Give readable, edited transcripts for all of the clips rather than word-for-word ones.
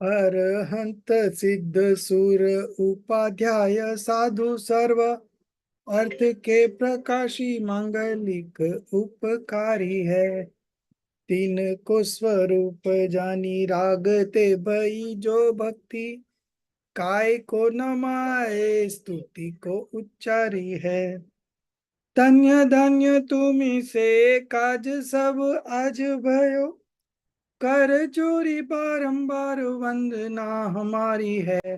अरहंत सिद्ध सुर उपाध्याय साधु सर्व अर्थ के प्रकाशी मांगलिक उपकारी है। तीन को स्वरूप जानी रागते भई जो भक्ति काय को नमाए स्तुति को उच्चारी है। धन्य धन्य तुम्ही से काज सब आज भयो कर चोरी बारंबार वंदना हमारी है।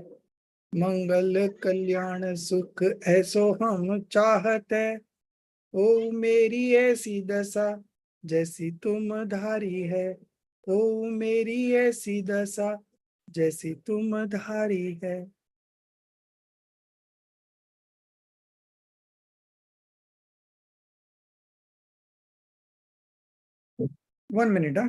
मंगल कल्याण सुख ऐसो हम चाहते ओ मेरी ऐसी दशा जैसी तुम धारी है। ओ मेरी ऐसी दशा जैसी तुम धारी है। 1 minute, huh?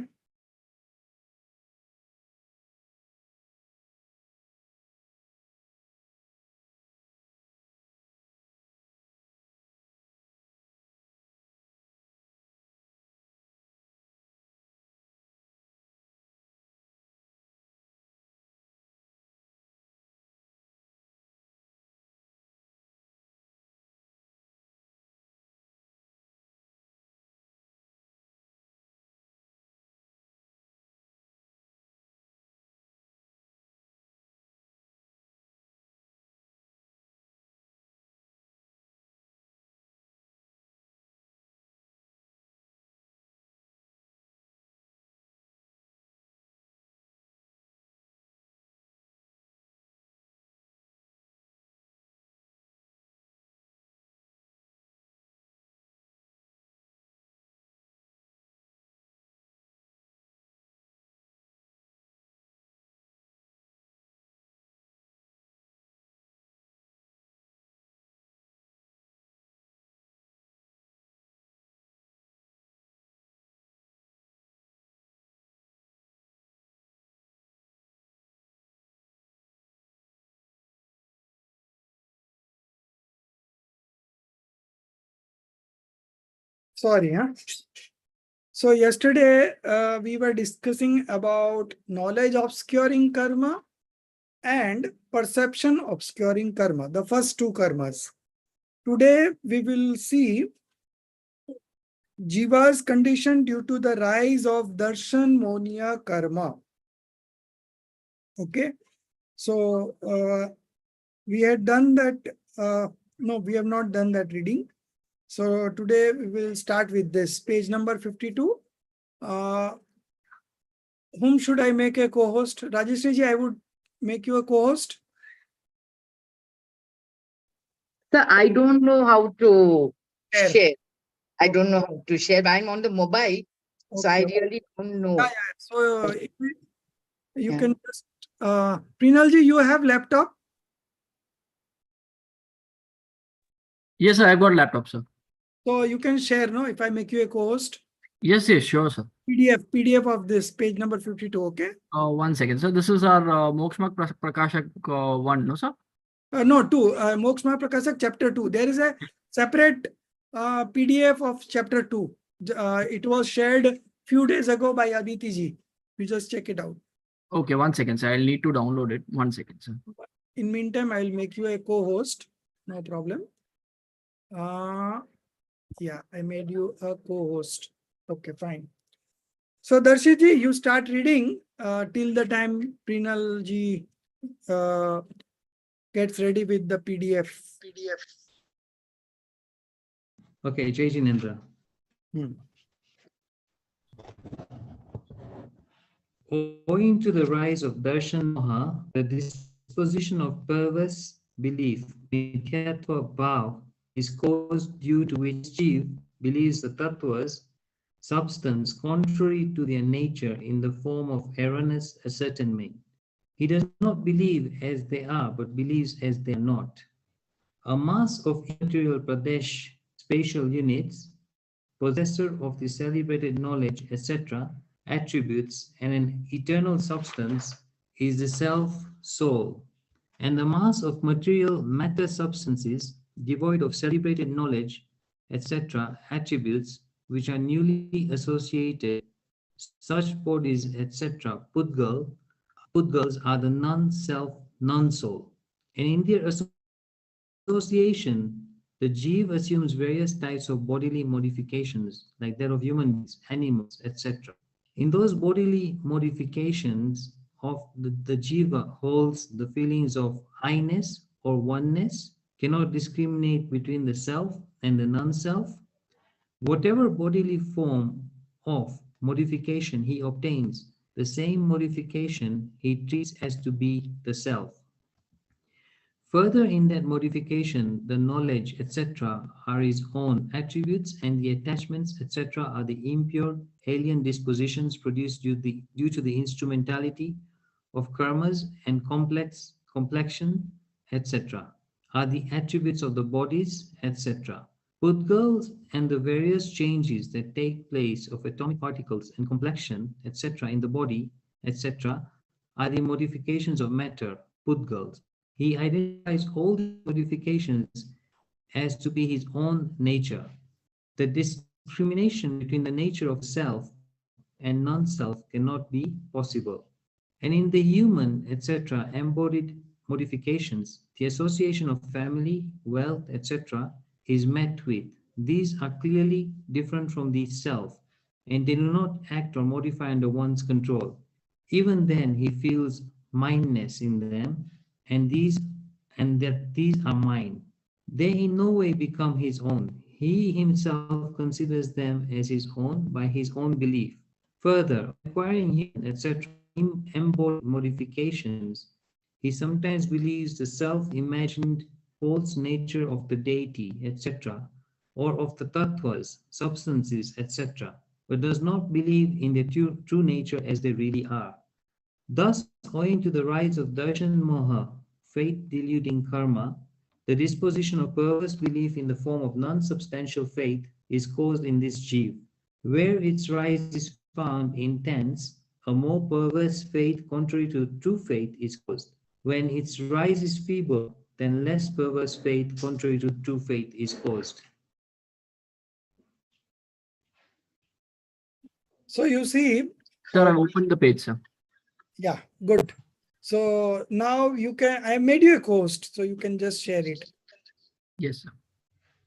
Sorry, huh? So yesterday we were discussing about knowledge obscuring karma and perception obscuring karma, the first two karmas. Today we will see Jiva's condition due to the rise of darshan monia karma. Okay, so we had done that. No, we have not done that reading. So today we will start with this page number 52. Whom should I make a co-host? Rajeshri ji, I would make you a co-host. Sir, I don't know how to share. I don't know how to share. I'm on the mobile, okay. So I really don't know. Yeah. So you can just, Prinal ji, you have laptop? Yes, sir, I've got laptop, sir. So you can share, no, if I make you a co-host? Yes, sure, sir. PDF of this, page number 52, okay? 1 second, sir. This is our Moksha Prakashak 1, no, sir? No, 2. Moksha Prakashak chapter 2. There is a separate PDF of chapter 2. It was shared few days ago by Aditi ji. You just check it out. Okay, 1 second, sir. I'll need to download it. 1 second, sir. In meantime, I'll make you a co-host. No problem. Yeah, I made you a co-host. Okay, fine. So Darshi ji, you start reading till the time Prinal ji gets ready with the PDF. Okay, Jai Jinendra. Owing to the rise of Darshan Moha, the disposition of perverse belief, Mithyatva Bhav, is caused due to which Jiv believes the Tattvas, substance contrary to their nature in the form of erroneous ascertainment. He does not believe as they are, but believes as they are not. A mass of immaterial Pradesh spatial units, possessor of the celebrated knowledge, etc., attributes, and an eternal substance is the self-soul, and the mass of material matter substances devoid of celebrated knowledge, etc., attributes which are newly associated, such bodies, etc., Pudgal, Pudgals are the non-self, non-soul. And in their association, the Jeev assumes various types of bodily modifications, like that of human beings, animals, etc. In those bodily modifications of the Jiva holds the feelings of I-ness or oneness, cannot discriminate between the self and the non-self. Whatever bodily form of modification he obtains, the same modification he treats as to be the self. Further, in that modification, the knowledge, etc., are his own attributes, and the attachments, etc., are the impure, alien dispositions produced due to the instrumentality of karmas, and complexion, etc., are the attributes of the bodies, etc. Pudgals and the various changes that take place of atomic particles and complexion, etc., in the body, etc., are the modifications of matter, Pudgals. He identifies all these modifications as to be his own nature. The discrimination between the nature of self and non-self cannot be possible. And in the human, etc., embodied modifications, the association of family, wealth, etc., is met with. These are clearly different from the self, and they do not act or modify under one's control. Even then, he feels mindness in them, and that these are mine. They in no way become his own. He himself considers them as his own by his own belief. Further, acquiring human, etc., embodied modifications, he sometimes believes the self-imagined false nature of the deity, etc., or of the tattvas, substances, etc., but does not believe in their true nature as they really are. Thus, owing to the rise of darshan moha, faith-deluding karma, the disposition of perverse belief in the form of non-substantial faith is caused in this jeev. Where its rise is found intense, a more perverse faith contrary to true faith is caused. When its rise is feeble, then less perverse faith contrary to true faith is caused. So you see, Sir, I've opened the page, sir. yeah, good. So now I made you a host, so you can just share it. Yes, sir.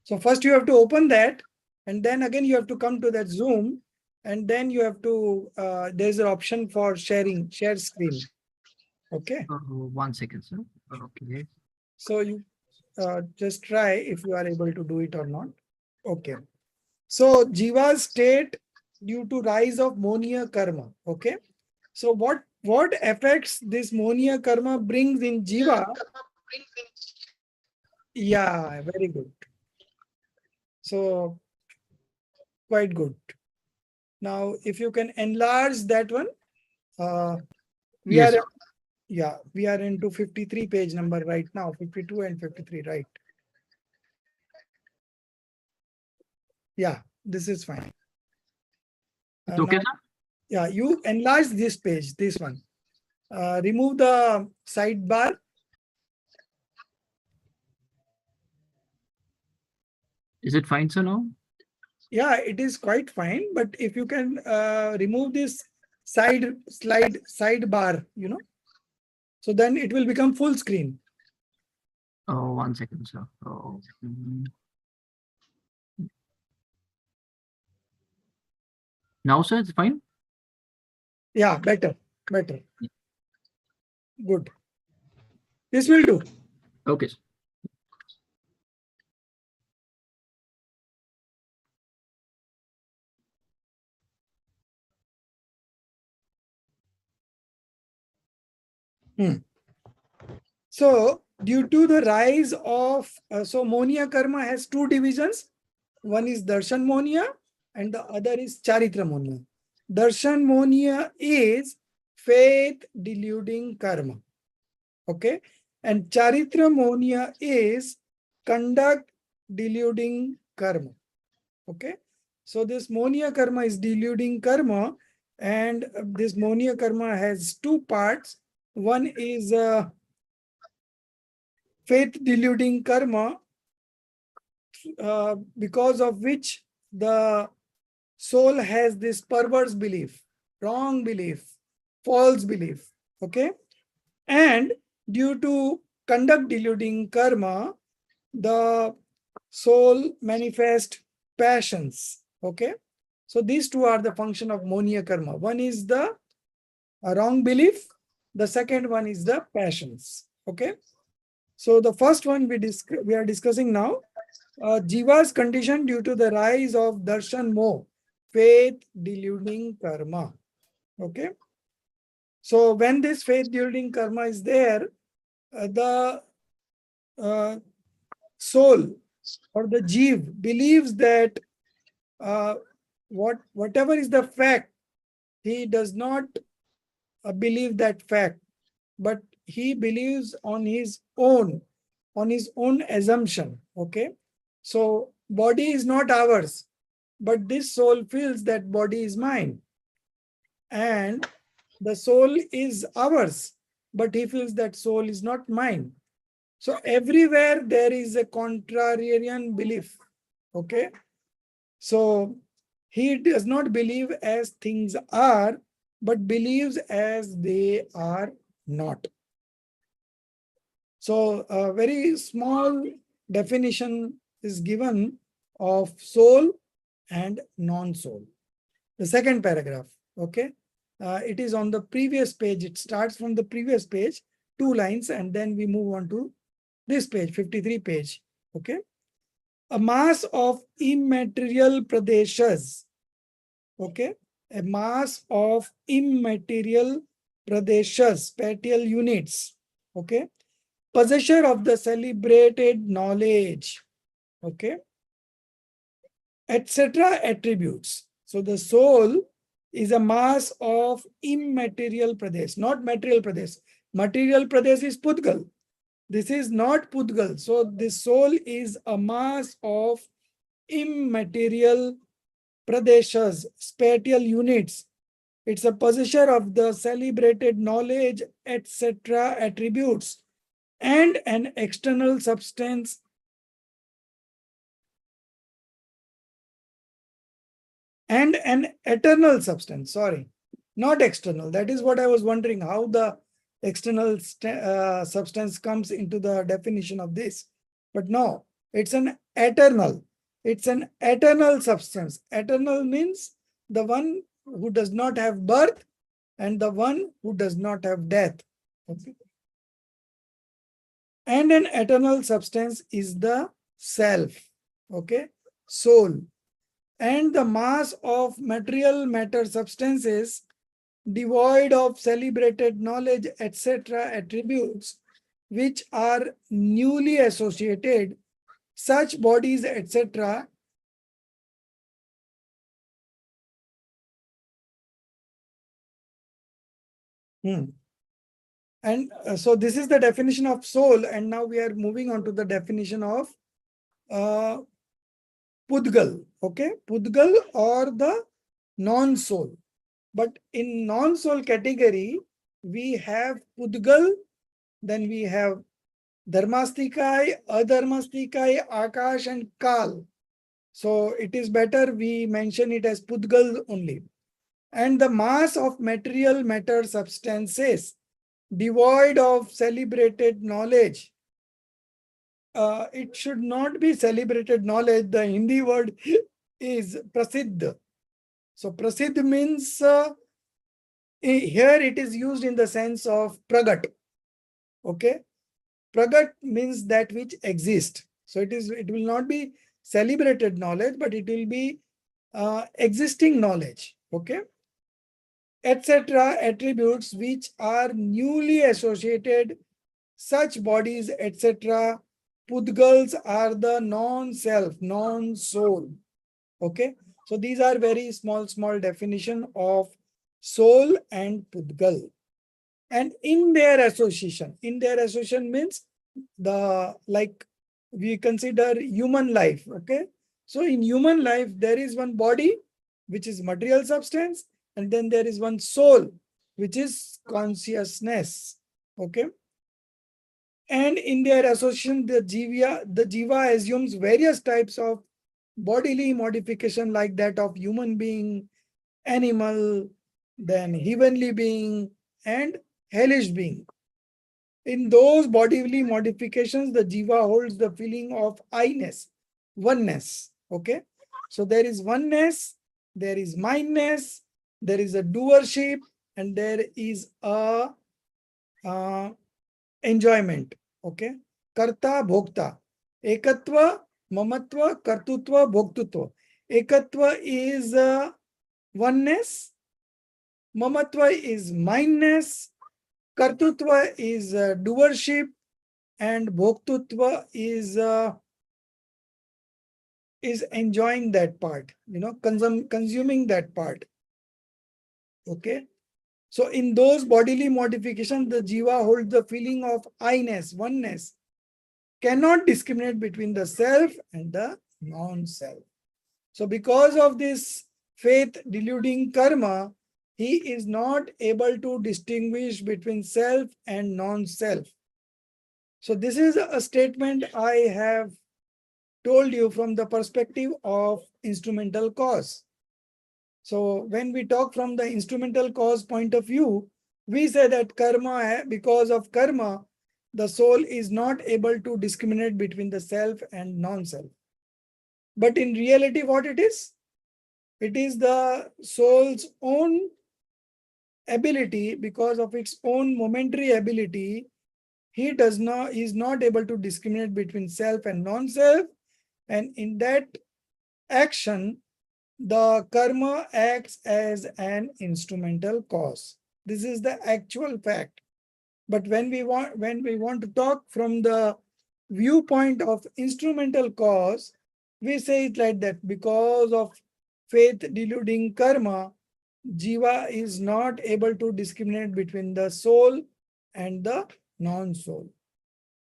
So first you have to open that, and then again you have to come to that Zoom, and then you have to, there's an option for share screen. Okay. 1 second, sir. Okay. So you just try if you are able to do it or not. Okay. So Jiva's state due to rise of Monia karma. Okay. So what effects this Monia karma brings in Jiva? Yeah, very good. So quite good. Now, if you can enlarge that one, we Yes, are, sir. yeah, we are into 53 page number right now, 52 and 53, right? Yeah, this is fine. It's okay, Now, sir? yeah, you enlarge this page, this one. Remove the sidebar. Is it fine, sir, now? Yeah, it is quite fine, but if you can remove this sidebar, so then it will become full screen. Oh, 1 second, sir. Oh. Now, sir, it's fine? Yeah, better. Good. This will do. Okay, sir. So due to the rise of, so Monia karma has two divisions. One is Darshan Monia and the other is Charitra Monia. Darshan Monia is faith deluding karma. Okay. And Charitra Monia is conduct deluding karma. Okay. So this Monia karma is deluding karma, and this Monia karma has two parts. One is faith deluding karma, because of which the soul has this perverse belief, wrong belief, false belief. Okay. And due to conduct deluding karma, the soul manifest passions. Okay. So these two are the function of monia karma. One is the wrong belief. The second one is the passions. Okay. So the first one we are discussing now, Jiva's condition due to the rise of darshan moh, faith deluding karma. Okay. So when this faith deluding karma is there, the soul or the jiv believes that whatever is the fact, he does not believe that fact, but he believes on his own assumption. Okay. So body is not ours, but this soul feels that body is mine, and the soul is ours, but he feels that soul is not mine. So everywhere there is a contrarian belief. Okay. So he does not believe as things are, but believes as they are not. So a very small definition is given of soul and non-soul. The second paragraph, okay? It is on the previous page. It starts from the previous page, 2 lines, and then we move on to this page, 53 page, okay? A mass of immaterial pradeshas, okay? A mass of immaterial pradeshas, spatial units, okay? Possessor of the celebrated knowledge, okay, etc. attributes. So the soul is a mass of immaterial pradesh, not material pradesh. Material pradesh is Pudgal. This is not Pudgal. So the soul is a mass of immaterial pradeshas, spatial units. It's a possessor of the celebrated knowledge, etc. attributes, and an external substance and an eternal substance. Sorry, not external. That is what I was wondering, how the external substance comes into the definition of this. But no, it's an eternal. It's an eternal substance. Eternal means the one who does not have birth and the one who does not have death. Okay. And an eternal substance is the self, okay, soul. And the mass of material matter substances devoid of celebrated knowledge, etc. attributes, which are newly associated, such bodies, etc. And so this is the definition of soul, and now we are moving on to the definition of Pudgal, okay? Pudgal or the non-soul. But in non-soul category, we have Pudgal, then we have Dharmastikai, Adharmastikai, Akash and Kal. So it is better we mention it as Pudgal only. And the mass of material matter substances devoid of celebrated knowledge. It should not be celebrated knowledge. The Hindi word is Prasiddh. So Prasiddh means here it is used in the sense of Pragat. Okay. Pragat means that which exists. So it will not be celebrated knowledge, but it will be existing knowledge. Okay. Etc. attributes which are newly associated, such bodies, etc. Pudgals are the non-self, non-soul. Okay. So these are very small definition of soul and Pudgal. And in their association means like we consider human life. Okay. So in human life, there is one body, which is material substance, and then there is one soul, which is consciousness. Okay. And in their association, the jiva assumes various types of bodily modification, like that of human being, animal, then heavenly being, and hellish being. In those bodily modifications, the jiva holds the feeling of I-ness, oneness. Okay. So there is oneness, there is mindness, there is a doership, and there is a enjoyment. Okay. Karta, bhokta. Ekatva, mamatva, kartutva, bhoktutva. Ekatva is oneness, mamatva is mindness, kartutva is doership, and bhoktutva is enjoying that part, consuming that part. Okay. So in those bodily modifications, the jiva holds the feeling of I-ness, oneness, cannot discriminate between the self and the non-self. So because of this faith deluding karma, he is not able to distinguish between self and non-self. So this is a statement I have told you from the perspective of instrumental cause. So when we talk from the instrumental cause point of view, we say that karma, because of karma, the soul is not able to discriminate between the self and non-self. But in reality, what it is? It is the soul's own ability, because of its own momentary ability, he is not able to discriminate between self and non-self. And in that action, the karma acts as an instrumental cause. This is the actual fact. But when we want to talk from the viewpoint of instrumental cause, we say it like that: because of faith deluding karma, jiva is not able to discriminate between the soul and the non-soul.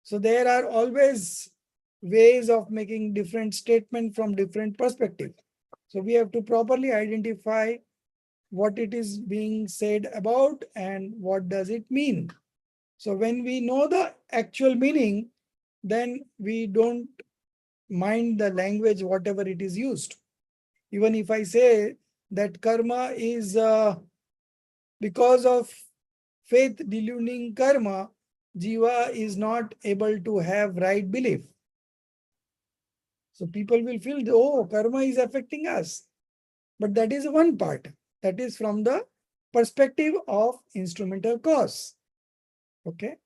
So there are always ways of making different statements from different perspectives. So we have to properly identify what it is being said about and what does it mean. So when we know the actual meaning, then we don't mind the language, whatever it is used. Even if I say that karma is because of faith deluding karma, jiva is not able to have right belief. So people will feel, oh, karma is affecting us. But that is one part. That is from the perspective of instrumental cause. Okay.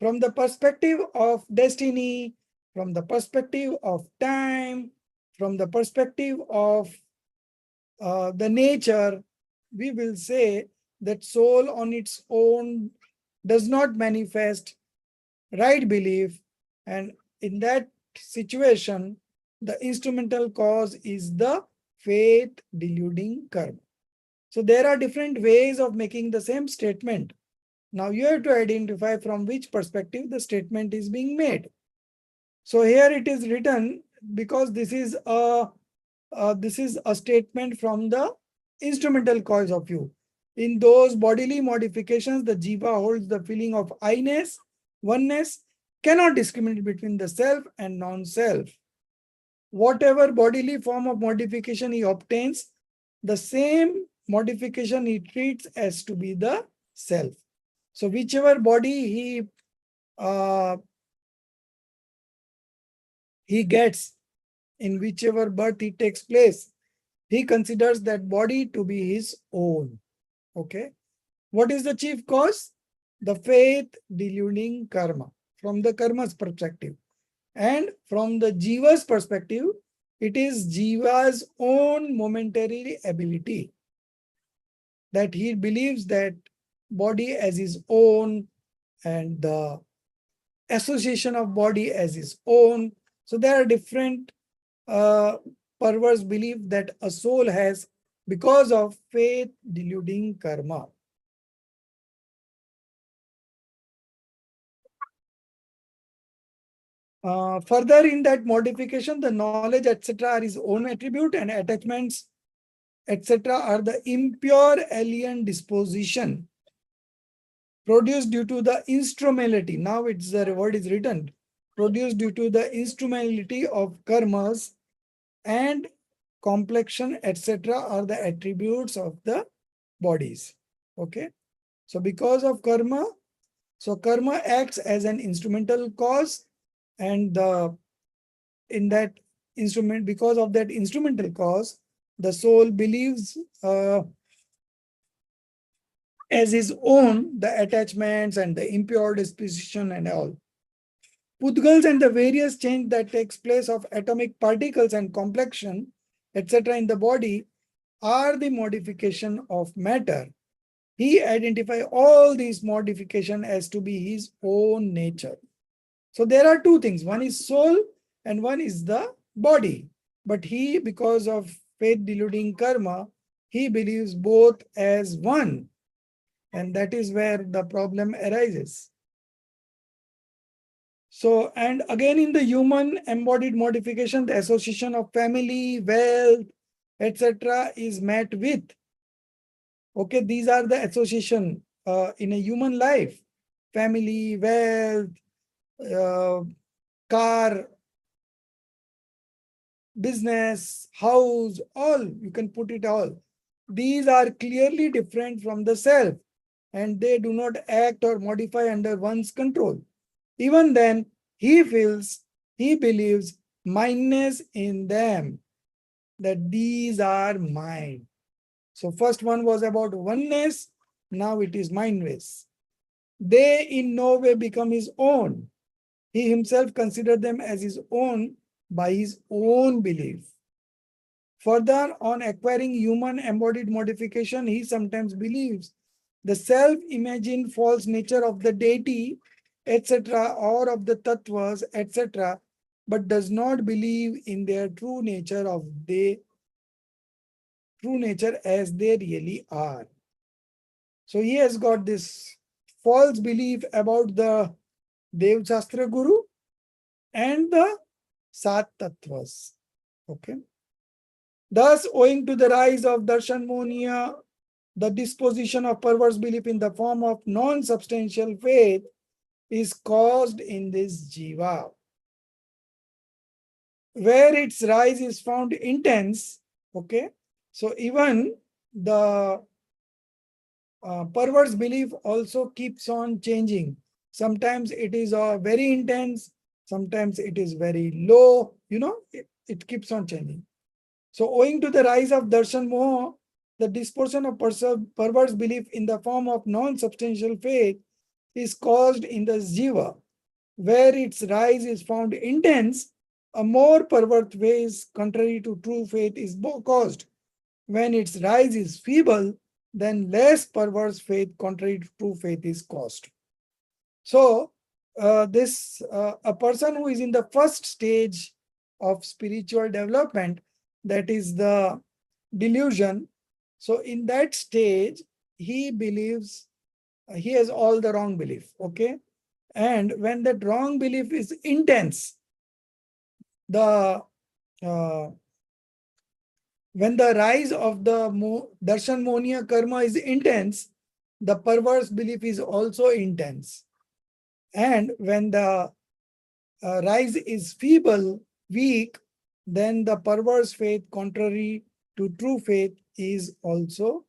From the perspective of destiny, from the perspective of time, from the perspective of the nature, we will say that soul on its own does not manifest right belief, and in that situation, the instrumental cause is the faith deluding karma. So there are different ways of making the same statement. Now you have to identify from which perspective the statement is being made. So here it is written, because this is a statement from the instrumental cause of view. In those bodily modifications, the jiva holds the feeling of I-ness, oneness, cannot discriminate between the self and non-self. Whatever bodily form of modification he obtains, the same modification he treats as to be the self. So whichever body he gets, in whichever birth he takes place, he considers that body to be his own. Okay. What is the chief cause? The faith deluding karma, from the karma's perspective. And from the jiva's perspective, it is jiva's own momentary ability, that he believes that body as his own and the association of body as his own. So there are different perverse belief that a soul has because of faith deluding karma. Further, in that modification, the knowledge, etc., are his own attribute, and attachments, etc., are the impure alien disposition produced due to the instrumentality. Now it's the word is written, produced due to the instrumentality of karmas, and complexion, etc., are the attributes of the bodies. Okay. So because of karma, so karma acts as an instrumental cause, and in that instrument, because of that instrumental cause, the soul believes as his own the attachments and the impure disposition and all. Pudgals and the various change that takes place of atomic particles and complexion, etc. in the body are the modification of matter. He identifies all these modification as to be his own nature. So there are two things. One is soul and one is the body. But he, because of faith deluding karma, he believes both as one. And that is where the problem arises. So, and again in the human embodied modification, the association of family, wealth, etc. is met with. Okay, these are the association in a human life. Family, wealth, car, business, house, all, you can put it all. These are clearly different from the self, and they do not act or modify under one's control. Even then, he believes mindness in them, that these are mine. So first one was about oneness, now it is mindness. They in no way become his own. He himself considered them as his own by his own belief. Further, on acquiring human embodied modification, he sometimes believes the self-imagined false nature of the deity, etc., or of the tattvas, etc., but does not believe in their true nature as they really are. So he has got this false belief about the Dev Shastra Guru and the Sat Tattvas. Okay. Thus, owing to the rise of darshan monia, the disposition of perverse belief in the form of non-substantial faith is caused in this jiva. Where its rise is found intense, okay, so even the perverse belief also keeps on changing. Sometimes it is very intense, sometimes it is very low, it keeps on changing. So owing to the rise of darshan moha, the disposition of perverse belief in the form of non-substantial faith is caused in the jiva. Where its rise is found intense, a more perverse ways contrary to true faith is caused. When its rise is feeble, then less perverse faith contrary to true faith is caused. So a person who is in the first stage of spiritual development, that is the delusion. So in that stage, he believes he has all the wrong belief. Okay. And when that wrong belief is intense, when the rise of the darshan monia karma is intense, the perverse belief is also intense. And when the rise is feeble, weak, then the perverse faith contrary to true faith is also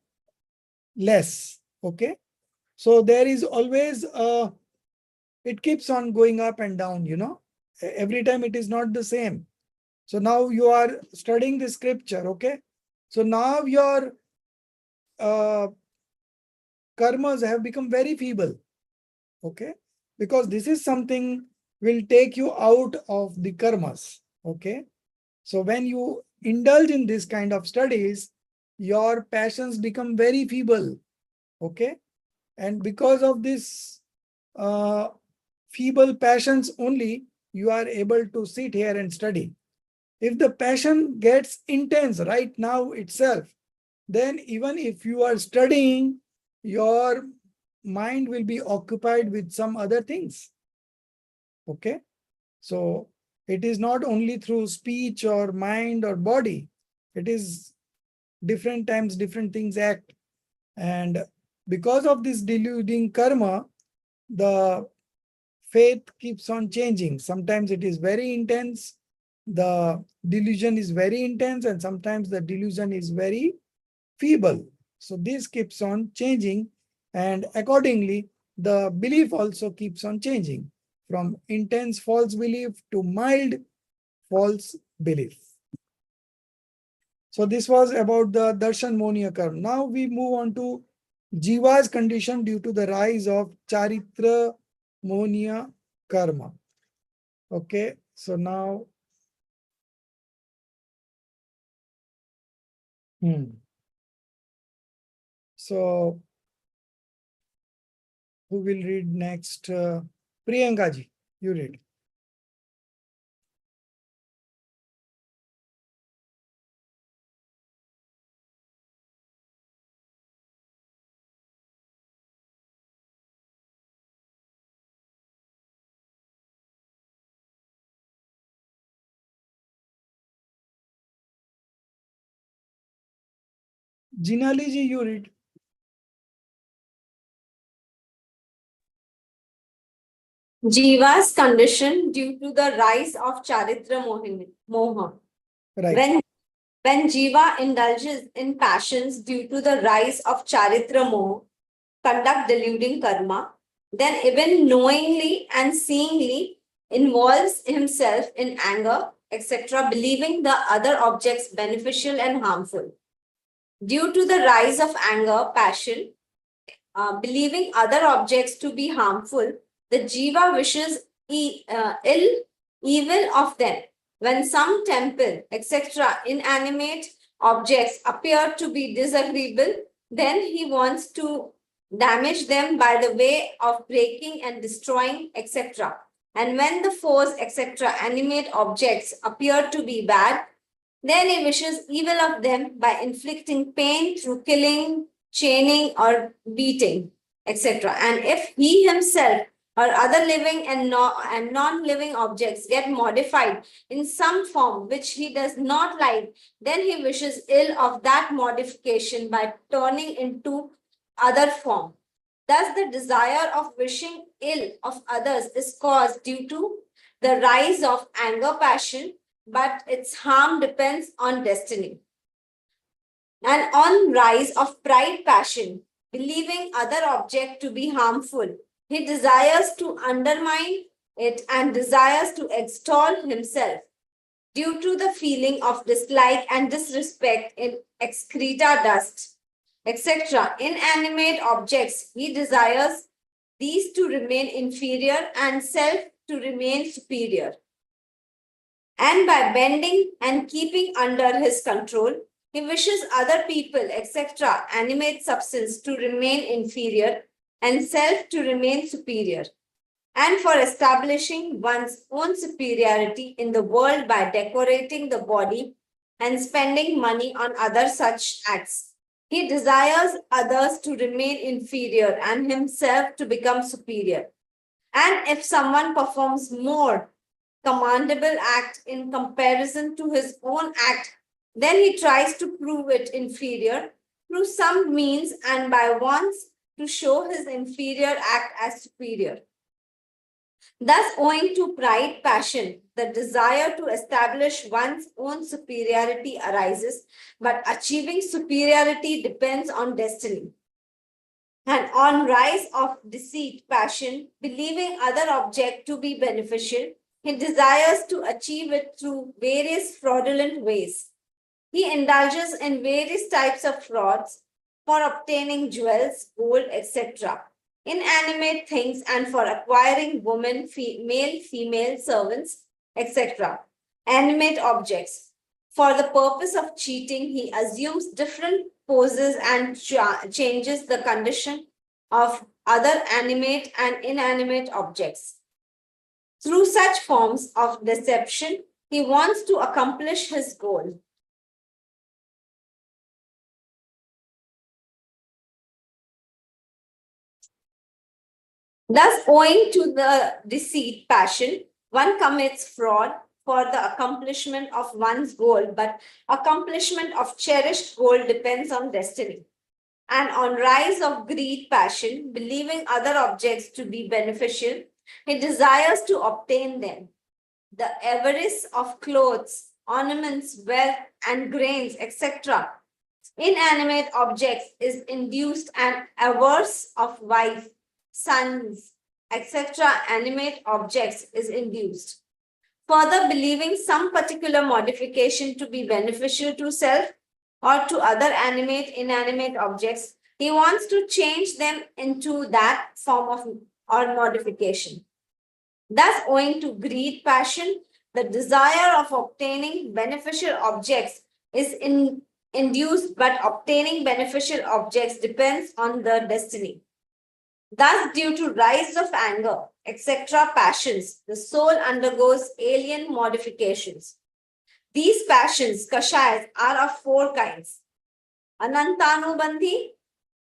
less. Okay. So there is always it keeps on going up and down, every time it is not the same. So now you are studying the scripture. Okay. So now your karmas have become very feeble. Okay. Because this is something will take you out of the karmas. Okay. So when you indulge in this kind of studies, your passions become very feeble. Okay. And because of this feeble passions only, you are able to sit here and study. If the passion gets intense right now itself, then even if you are studying, your mind will be occupied with some other things. Okay. So it is not only through speech or mind or body, it is different times, different things act. And because of this deluding karma, the faith keeps on changing. Sometimes it is very intense, the delusion is very intense, and sometimes the delusion is very feeble. So this keeps on changing And accordingly, the belief also keeps on changing from intense false belief to mild false belief. So this was about the darshan monia karma. Now we move on to jiva's condition due to the rise of charitra monia karma. Okay, so now so who will read next? Priyanka ji, you read. Jinali ji, you read. Jiva's condition due to the rise of Charitra Moha. Right. When Jiva indulges in passions due to the rise of Charitra Moha, conduct deluding karma, then even knowingly and seeingly involves himself in anger, etc., believing the other objects beneficial and harmful. Due to the rise of anger, passion, believing other objects to be harmful, the jiva wishes evil of them. When some temple, etc., inanimate objects appear to be disagreeable, then he wants to damage them by the way of breaking and destroying, etc. And when the foes, etc., animate objects appear to be bad, then he wishes evil of them by inflicting pain through killing, chaining, or beating, etc. And if he himself or other living and non-living objects get modified in some form which he does not like, then he wishes ill of that modification by turning into other form. Thus, the desire of wishing ill of others is caused due to the rise of anger passion, but its harm depends on destiny. And on rise of pride passion, believing other object to be harmful, he desires to undermine it and desires to extol himself. Due to the feeling of dislike and disrespect in excreta dust, etc., inanimate objects, he desires these to remain inferior and self to remain superior. And by bending and keeping under his control, he wishes other people, etc., animate substance to remain inferior and self to remain superior. And for establishing one's own superiority in the world by decorating the body and spending money on other such acts. He desires others to remain inferior and himself to become superior. And if someone performs more commendable act in comparison to his own act, then he tries to prove it inferior through some means and by wants to show his inferior act as superior. Thus, owing to pride passion, the desire to establish one's own superiority arises, but achieving superiority depends on destiny. And on rise of deceit passion, believing other object to be beneficial, he desires to achieve it through various fraudulent ways. He indulges in various types of frauds for obtaining jewels, gold, etc., inanimate things, and for acquiring women, male, female servants, etc., animate objects. For the purpose of cheating, he assumes different poses and changes the condition of other animate and inanimate objects. Through such forms of deception, he wants to accomplish his goal. Thus, owing to the deceit passion, one commits fraud for the accomplishment of one's goal, but accomplishment of cherished goal depends on destiny. And on rise of greed passion, believing other objects to be beneficial, he desires to obtain them. The avarice of clothes, ornaments, wealth, and grains, etc., inanimate objects is induced and averse of wife, sons, etc. animate objects is induced. Further, believing some particular modification to be beneficial to self or to other inanimate objects, he wants to change them into that form of or modification. Thus, owing to greed passion, the desire of obtaining beneficial objects is induced, but obtaining beneficial objects depends on the destiny. Thus, due to rise of anger, etc., passions, the soul undergoes alien modifications. These passions, kashayas, are of four kinds. Anantanubandhi,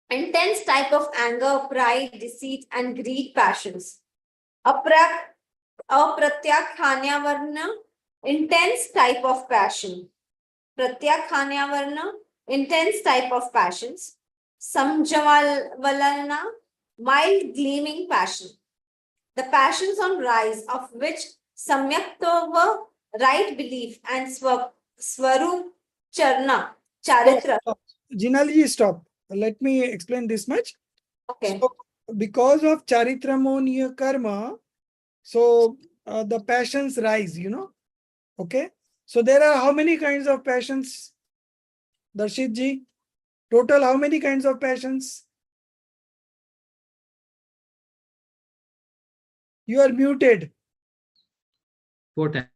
intense type of anger, pride, deceit, and greed passions. Apratyakhanya, intense type of passion. Pratyakhanya, intense type of passions. Samjavalana, mild gleaming passion. The passions on rise of which Samyaktova, right belief, and Swarup Charna, Charitra. Jinalji, stop. Let me explain this much. Okay. So, because of Charitramoniya karma, so the passions rise, Okay. So there are how many kinds of passions, Darshit ji? Total, how many kinds of passions? You are muted. 4 times.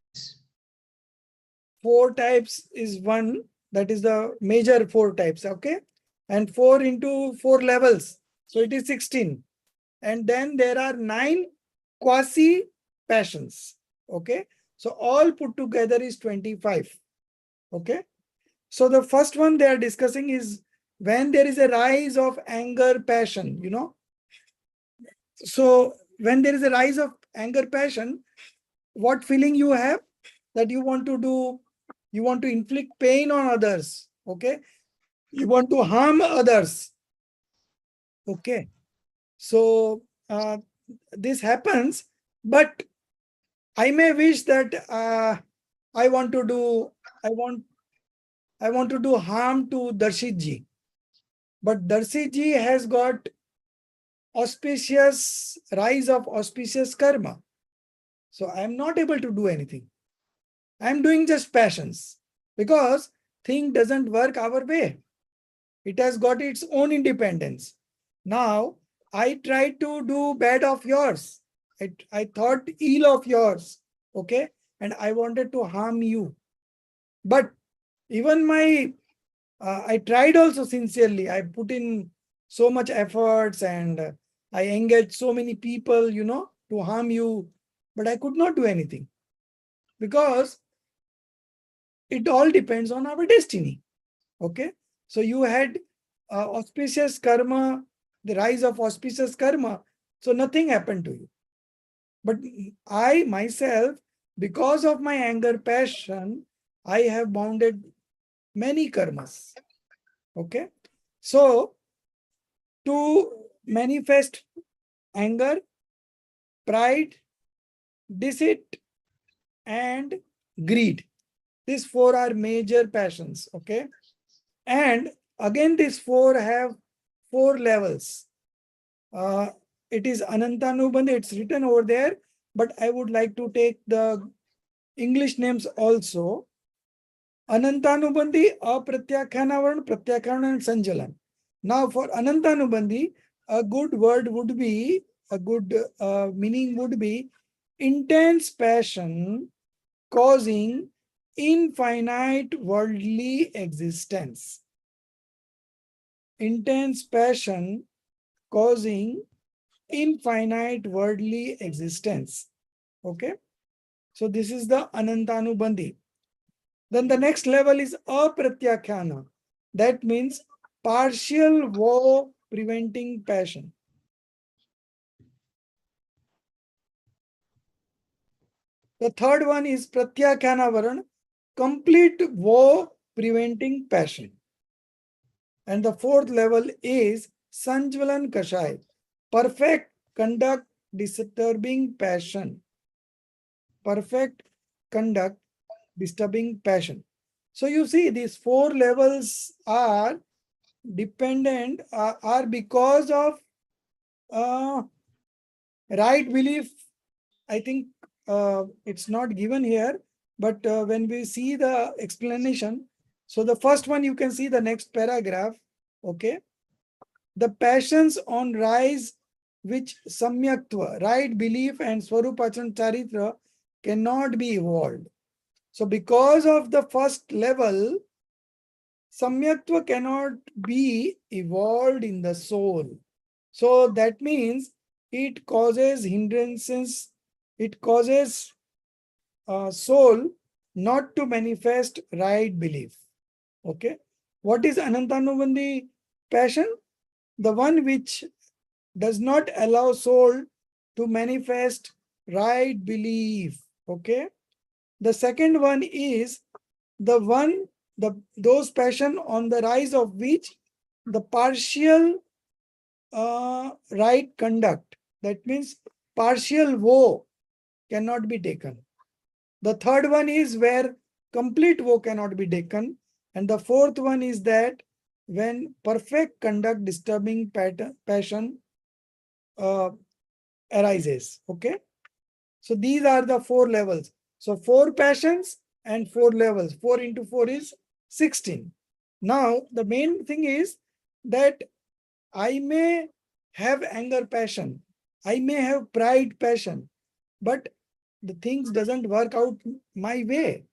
4 types is one. That is the major 4 types. Okay. And 4 into 4 levels. So it is 16. And then there are 9 quasi passions. Okay. So all put together is 25. Okay. So the first one they are discussing is when there is a rise of anger passion, So when there is a rise of anger passion, what feeling you have? That you want to do, you want to inflict pain on others. Okay. You want to harm others. Okay. So this happens, but I may wish that I want to do harm to Darshit ji. But Darshit ji has got auspicious rise of auspicious karma. So I am not able to do anything. I am doing just passions because thing doesn't work our way. It has got its own independence. Now I tried to do bad of yours. I thought ill of yours. Okay. And I wanted to harm you. But even I tried also sincerely. I put in so much efforts and I engaged so many people, to harm you, but I could not do anything because it all depends on our destiny. Okay. So you had auspicious karma, the rise of auspicious karma. So nothing happened to you. But I myself, because of my anger passion, I have bounded many karmas. Okay. So to manifest anger, pride, deceit, and greed. These 4 are major passions. Okay. And again, these 4 have 4 levels. It is Anantanubandhi, it's written over there, but I would like to take the English names also. Anantanubandhi, Apratyakhyanavaran, Pratyakharan, and Sanjalan. Now for Anantanubandhi, a good word would be, a good meaning would be intense passion causing infinite worldly existence. Intense passion causing infinite worldly existence. Okay. So this is the Anantanubandhi. Then the next level is Apratyakhana. That means partial woe preventing passion. The third one is Pratyakhanavaran, complete woe preventing passion. And the fourth level is Sanjvalan Kashai, perfect conduct disturbing passion. Perfect conduct disturbing passion. So you see these 4 levels are dependent, are because of right belief. I think it's not given here, but when we see the explanation, so the first one you can see the next paragraph, okay? The passions on rise which samyaktva, right belief and swarupachan charitra cannot be evolved. So because of the first level, samyaktva cannot be evolved in the soul. So that means it causes hindrances, it causes soul not to manifest right belief. Okay. What is Anantanubandhi passion? The one which does not allow soul to manifest right belief. Okay. The second one is the one, those passion on the rise of which the partial right conduct, that means partial woe cannot be taken. The third one is where complete woe cannot be taken. And the fourth one is that when perfect conduct disturbing passion arises. Okay. So these are the 4 levels. So 4 passions and 4 levels. 4 into 4 is 16. Now the main thing is that I may have anger passion, I may have pride passion, but the things doesn't work out my way.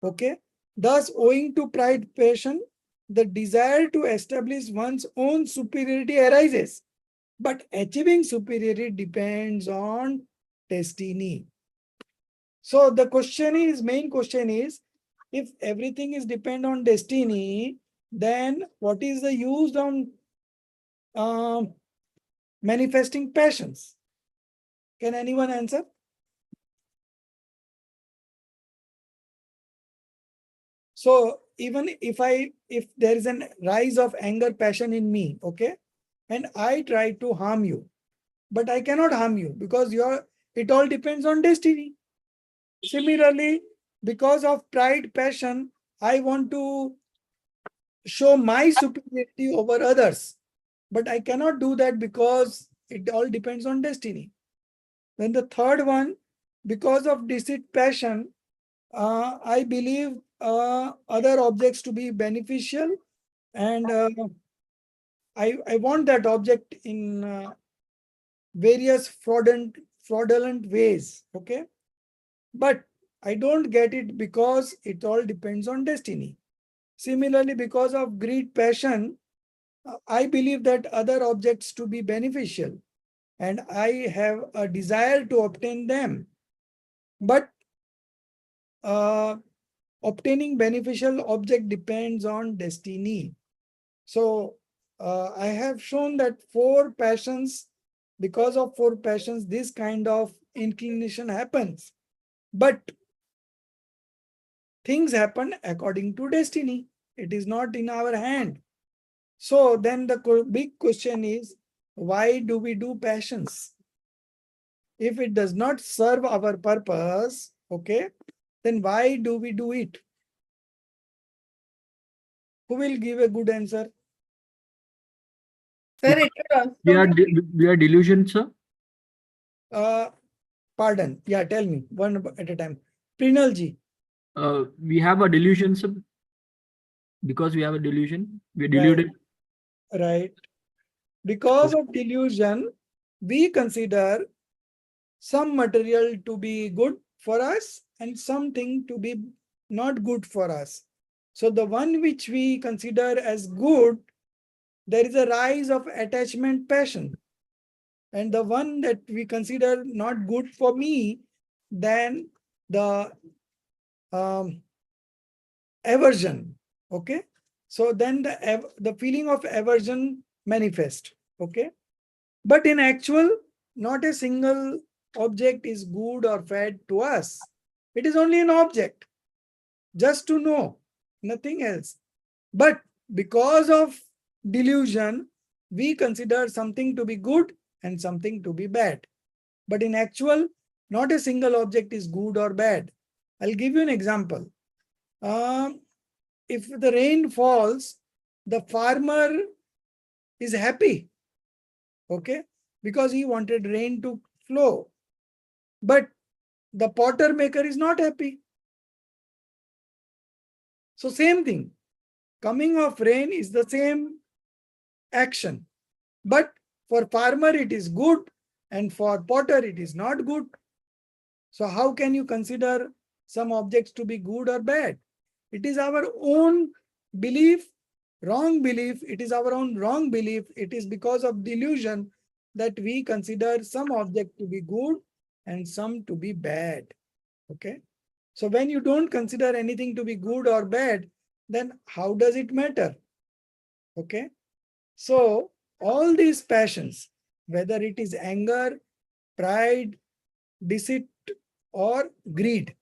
Okay. Thus, owing to pride passion, the desire to establish one's own superiority arises. But achieving superiority depends on destiny. So the question is, main question is, if everything is depend on destiny, then what is the use of manifesting passions? Can anyone answer? So even if there is a rise of anger passion in me, okay, and I try to harm you, but I cannot harm you because it all depends on destiny. Similarly, because of pride passion, I want to show my superiority over others, but I cannot do that because it all depends on destiny. Then the third one, because of deceit passion, I believe other objects to be beneficial, and I want that object in various fraudulent ways. Okay, but I don't get it because it all depends on destiny. Similarly, because of greed passion, I believe that other objects to be beneficial, and I have a desire to obtain them, but obtaining beneficial object depends on destiny. So I have shown that 4 passions, because of 4 passions, this kind of inclination happens. But things happen according to destiny. It is not in our hand. So then the big question is, why do we do passions? If it does not serve our purpose, okay, then why do we do it? Who will give a good answer? Sir, it will also We are delusion, sir. Pardon. Yeah, tell me one at a time. Prinalji. We have a delusion, sir. Because we have a delusion, we are deluded. Right. Because of delusion, we consider some material to be good for us and something to be not good for us. So the one which we consider as good, there is a rise of attachment passion. And the one that we consider not good for me, then the aversion. Okay. So then the feeling of aversion manifest. Okay. But in actual, not a single object is good or bad to us. It is only an object, just to know, nothing else. But because of delusion, we consider something to be good and something to be bad. But in actual, not a single object is good or bad. I'll give you an example. if the rain falls, the farmer is happy, okay, because he wanted rain to flow. But the potter maker is not happy. So same thing, coming of rain is the same action, but for farmer it is good and for potter it is not good. So how can you consider some objects to be good or bad? It is our own belief, wrong belief. It is our own wrong belief. It is because of delusion that we consider some object to be good and some to be bad. Okay. So when you don't consider anything to be good or bad, then how does it matter? Okay. So all these passions, whether it is anger, pride, deceit, or greed,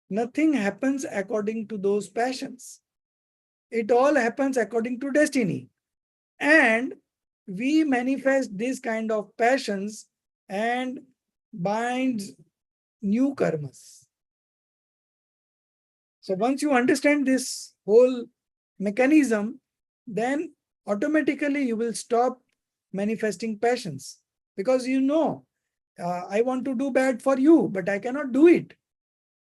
nothing happens according to those passions. It all happens according to destiny. And we manifest this kind of passions and binds new karmas. So once you understand this whole mechanism, then automatically you will stop manifesting passions, because you know, I want to do bad for you, but I cannot do it.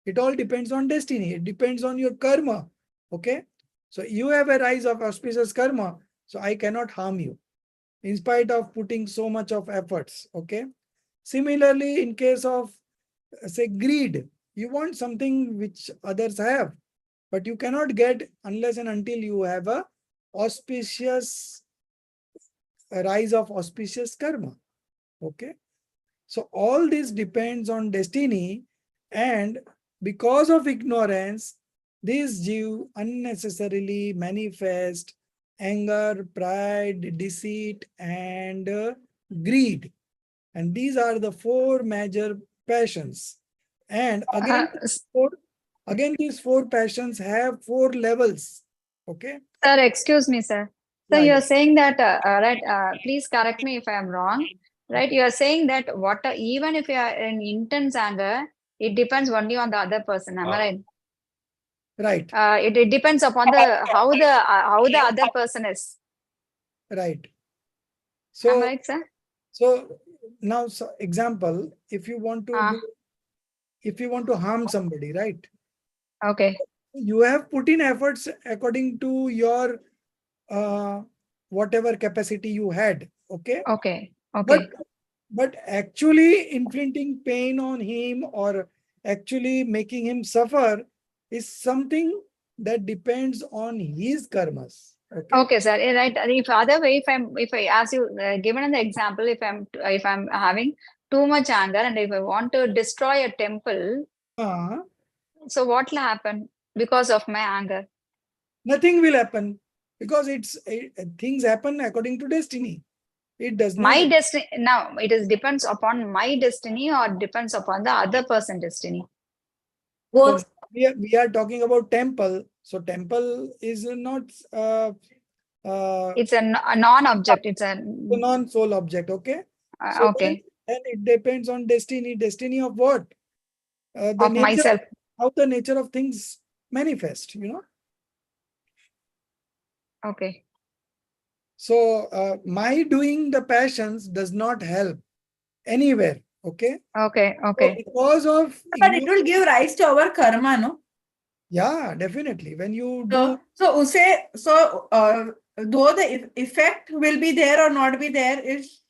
It all depends on destiny. It depends on your karma. Okay. So you have a rise of auspicious karma. So I cannot harm you in spite of putting so much of efforts. Okay. Similarly, in case of say greed, you want something which others have, but you cannot get unless and until you have a auspicious rise of auspicious karma. Okay. So all this depends on destiny, and because of ignorance, these jiv unnecessarily manifest anger, pride, deceit, and greed. And these are the four major passions. And again, these four passions have four levels. Okay. Sir, excuse me, sir. So Yeah, you yeah. are saying that, right, please correct me if I am wrong, right? You are saying that even if you are in intense anger, it depends only on the other person, am I right? Right, It depends upon how the other person is. right. Am I So, right, sir? so now, example, if you want to Ah. do, if you want to harm somebody, right? Okay. You have put in efforts according to your whatever capacity you had. Okay. Okay. Okay. But actually inflicting pain on him or actually making him suffer is something that depends on his karmas. Okay. Okay, sir. Right. If other way, if I ask you, given an example, if I'm having too much anger and if I want to destroy a temple, so what will happen because of my anger? Nothing will happen, because things happen according to destiny. It does not. My destiny now depends upon my destiny or depends upon the other person's destiny. Both. So we are talking about temple. So temple is not It's a non-object. It's a non-soul object. Okay. So okay then it depends on destiny. Destiny of what? The of nature, myself. how the nature of things manifest, you know. Okay. So my doing the passions does not help anywhere. Okay. Okay. So Okay. because of But it will give rise to our karma, no? yeah, definitely. When you do So though the effect will be there or not be there is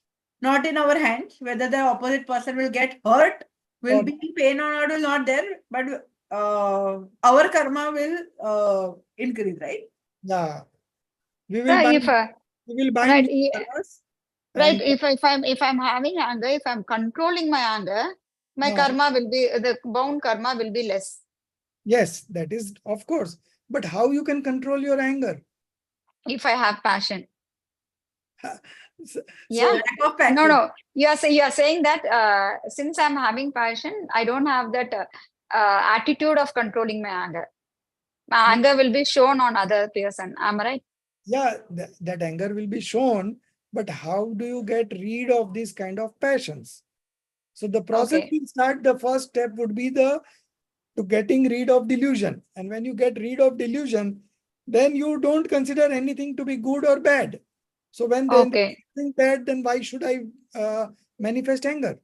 not in our hands. Whether the opposite person will get hurt, will be in pain or not, will not there. But our karma will increase, right? yeah, we will Sir, bind, if we will right, bind karmas right. and If I'm having anger, if I'm controlling my anger, my karma will be the bound karma will be less. yes, that is of course. But how you can control your anger? If I have passion. So, Yeah. Lack of passion. No. You are saying that since I'm having passion, I don't have that attitude of controlling my anger. My anger will be shown on other person. Am I right? yeah, that anger will be shown, but how do you get rid of these kind of passions? So the process Okay. will start. The first step would be the to getting rid of delusion. And when you get rid of delusion, then you don't consider anything to be good or bad. So when there's anything bad, then why should I manifest anger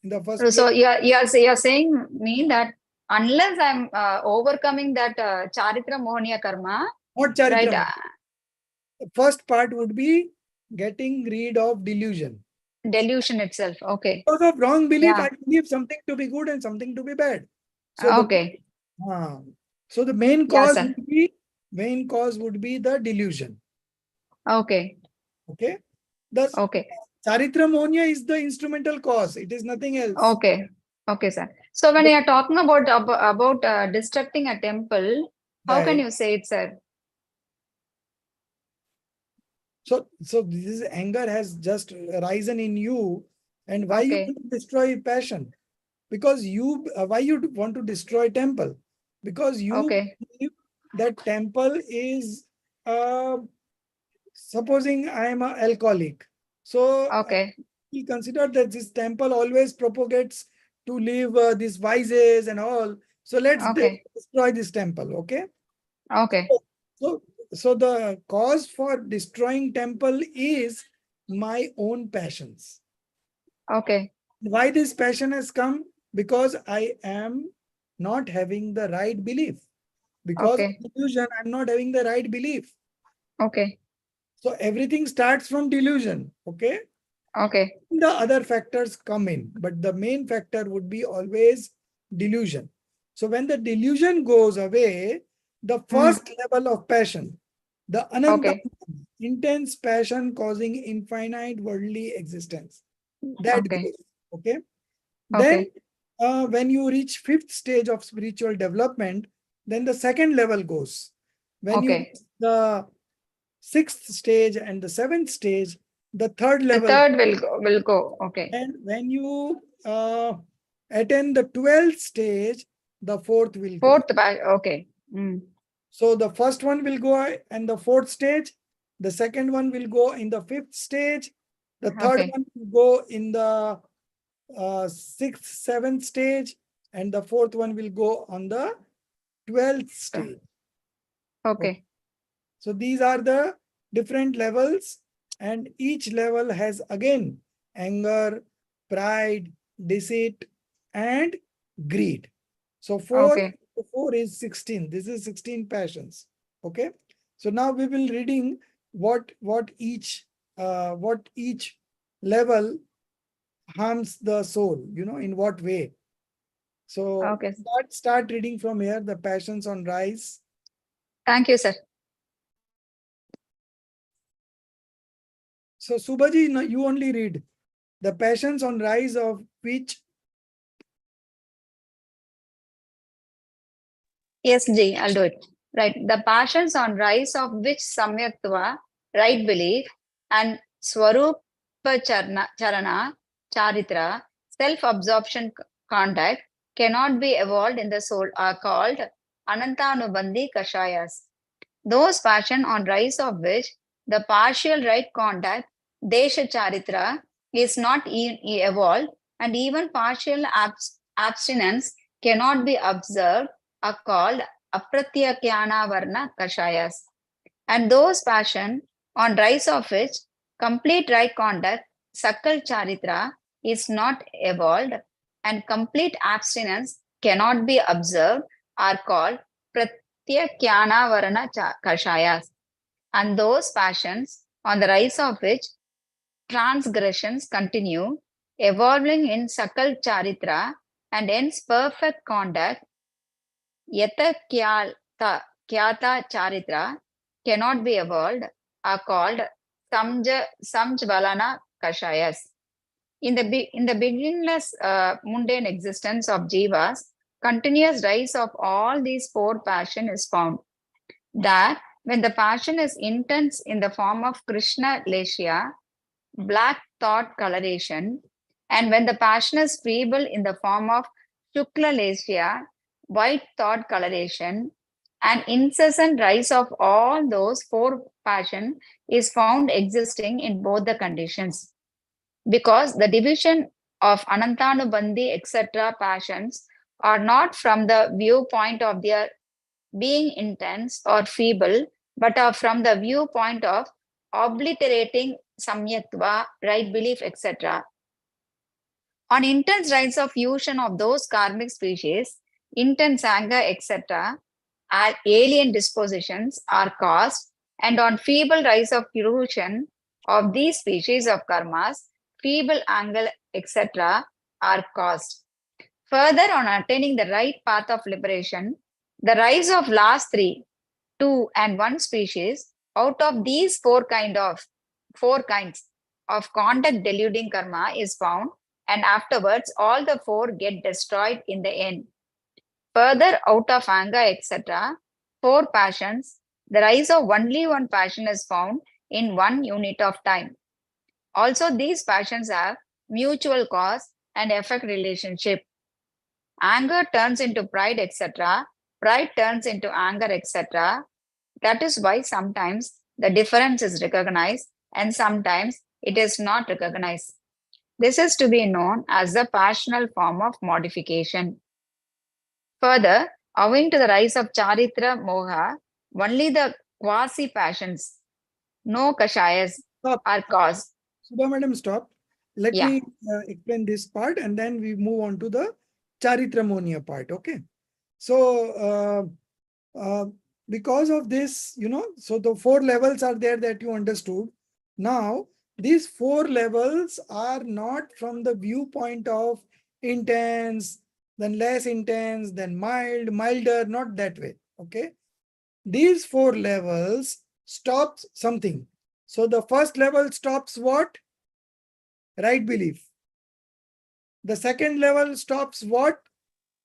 in the first place? So you're saying me that unless I'm overcoming that charitra mohaniya karma, not charitra, right? The first part would be getting rid of delusion. Delusion itself. Okay. Because of wrong belief, I believe something to be good and something to be bad. So the main cause would be the delusion. Okay. Okay. Charitra mohaniya is the instrumental cause. It is nothing else. Okay. Okay, sir. So when you are talking about destructing a temple, how can you say it, sir? So this anger has just arisen in you, and why you want to destroy passion? Because why you want to destroy temple? Because you believe that temple is, supposing I am an alcoholic. So we consider that this temple always propagates to live these vices and all. So let's destroy this temple. Okay. Okay. So the cause for destroying temple is my own passions. Okay. Why this passion has come? Because I am not having the right belief. Because of delusion, I'm not having the right belief. Okay. So everything starts from delusion. Okay. Okay. The other factors come in, but the main factor would be always delusion. So when the delusion goes away, the first level of passion, the ananta, intense passion causing infinite worldly existence, that goes. Okay. Then when you reach 5th stage of spiritual development, then the second level goes. When you reach the 6th stage and the 7th stage, the third level. The third will go. Okay. And when you attain the 12th stage, the fourth will go. Okay. So the first one will go in the 4th stage. The second one will go in the 5th stage. The third one will go in the 6th, 7th stage. And the fourth one will go on the 12th stage. Okay. So these are the different levels, and each level has again anger, pride, deceit, and greed. So 4 is 16. This is 16 passions. Okay. So now we will reading what each level harms the soul, in what way. So start reading from here, the passions on rise. Thank you, sir. So Subhaji, you only read the passions on rise of which. Yes, Ji, I'll do it. Right. The passions on rise of which samyaktva, right belief, and swarupa charana, charitra, self-absorption conduct cannot be evolved in the soul are called anantanubandhi kashayas. Those passions on rise of which the partial right conduct, desha charitra, is not evolved, and even partial abstinence cannot be observed, are called apratyakyana varna kashayas. And those passions on rise of which complete right conduct, sakal charitra, is not evolved, and complete abstinence cannot be observed, are called pratyakyana varna kashayas. And those passions on the rise of which transgressions continue, evolving in sakal charitra, and hence perfect conduct, yata kyata charitra, cannot be evolved, are called samjvalana kashayas. In the beginningless mundane existence of jivas, continuous rise of all these 4 passions is found. That when the passion is intense in the form of Krishna lesha, black thought coloration, and when the passion is feeble in the form of Shukla lesha, white thought coloration, an incessant rise of all those 4 passions is found existing in both the conditions. Because the division of Anantanubandhi, etc. passions are not from the viewpoint of their being intense or feeble, but are from the viewpoint of obliterating samyaktva, right belief, etc. On intense rise of fusion of those karmic species, intense anger, etc., are alien dispositions are caused, and on feeble rise of fusion of these species of karmas, feeble anger, etc., are caused. Further, on attaining the right path of liberation, the rise of last three, 2 and 1 species, out of these four kinds of conduct deluding karma is found, and afterwards all the four get destroyed in the end. Further, out of anger, etc., 4 passions, the rise of only one passion is found in 1 unit of time. Also, these passions have mutual cause and effect relationship. Anger turns into pride, etc. Pride turns into anger, etc. That is why sometimes the difference is recognized and sometimes it is not recognized. This is to be known as the passional form of modification. Further, owing to the rise of charitra moha, only the quasi passions, no kashayas, are caused. Subha madam, stop. Let me explain this part and then we move on to the charitramonia part. Okay. So, because of this, so the 4 levels are there that you understood. Now, these 4 levels are not from the viewpoint of intense, then less intense, then mild, milder, not that way. Okay. These 4 levels stops something. So the first level stops what? Right belief. The second level stops what?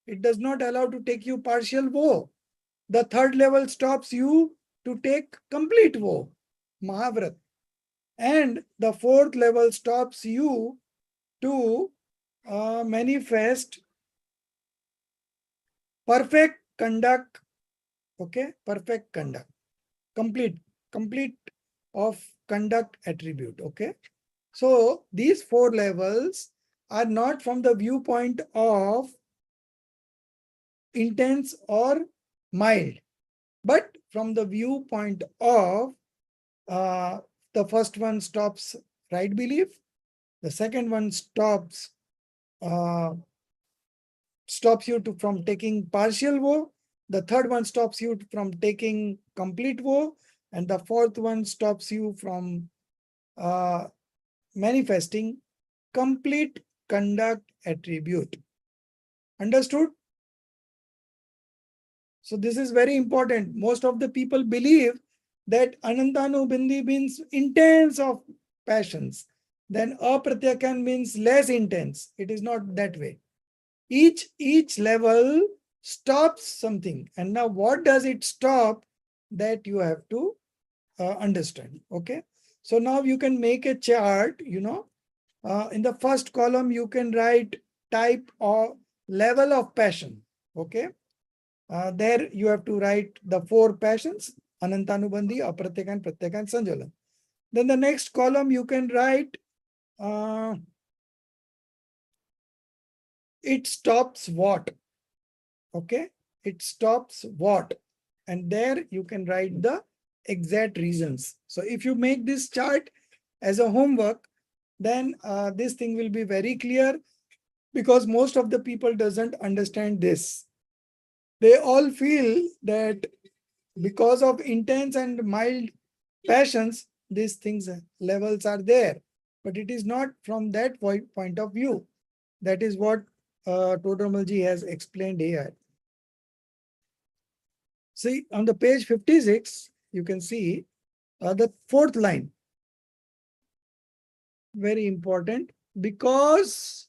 It does not allow to take you partial woe. The third level stops you to take complete woe, Mahavrat. And the fourth level stops you to manifest perfect conduct. Okay, perfect conduct. Complete of conduct attribute. Okay. So these 4 levels are not from the viewpoint of intense or mild, but from the viewpoint of the first one stops right belief, the second one stops you from taking partial woe, the third one stops you from taking complete woe, and the fourth one stops you from manifesting complete conduct attribute. Understood? So this is very important. Most of the people believe that Anantanubindhi means intense of passions. Then apratyakan means less intense. It is not that way. Each level stops something. And now what does it stop? That you have to understand. Okay. So now you can make a chart, in the first column, you can write type or level of passion. Okay. There you have to write the 4 passions, Anantanubandhi, Apratyakan, Pratyakan, Sanjalan. Then the next column you can write, it stops what? Okay, it stops what? And there you can write the exact reasons. So if you make this chart as a homework, then this thing will be very clear, because most of the people doesn't understand this. They all feel that because of intense and mild passions, these things levels are there, but it is not from that point of view. That is what Todramalji has explained here. See, on the page 56, you can see the 4th line. Very important, because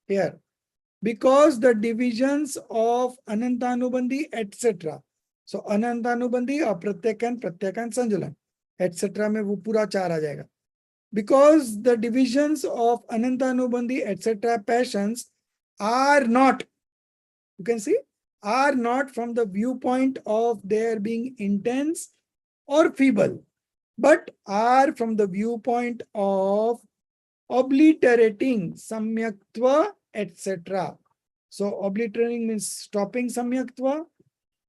here, because the divisions of Anantanubandhi, etc. So Anantanubandhi, Apratyakan, Pratyakan, Sanjalan, etc. में वो पूरा 4 आ जाएगा. Because the divisions of Anantanubandhi, etc. passions are not, you can see, are not from the viewpoint of their being intense or feeble, but are from the viewpoint of obliterating samyaktva, etc. So obliterating means stopping samyaktva,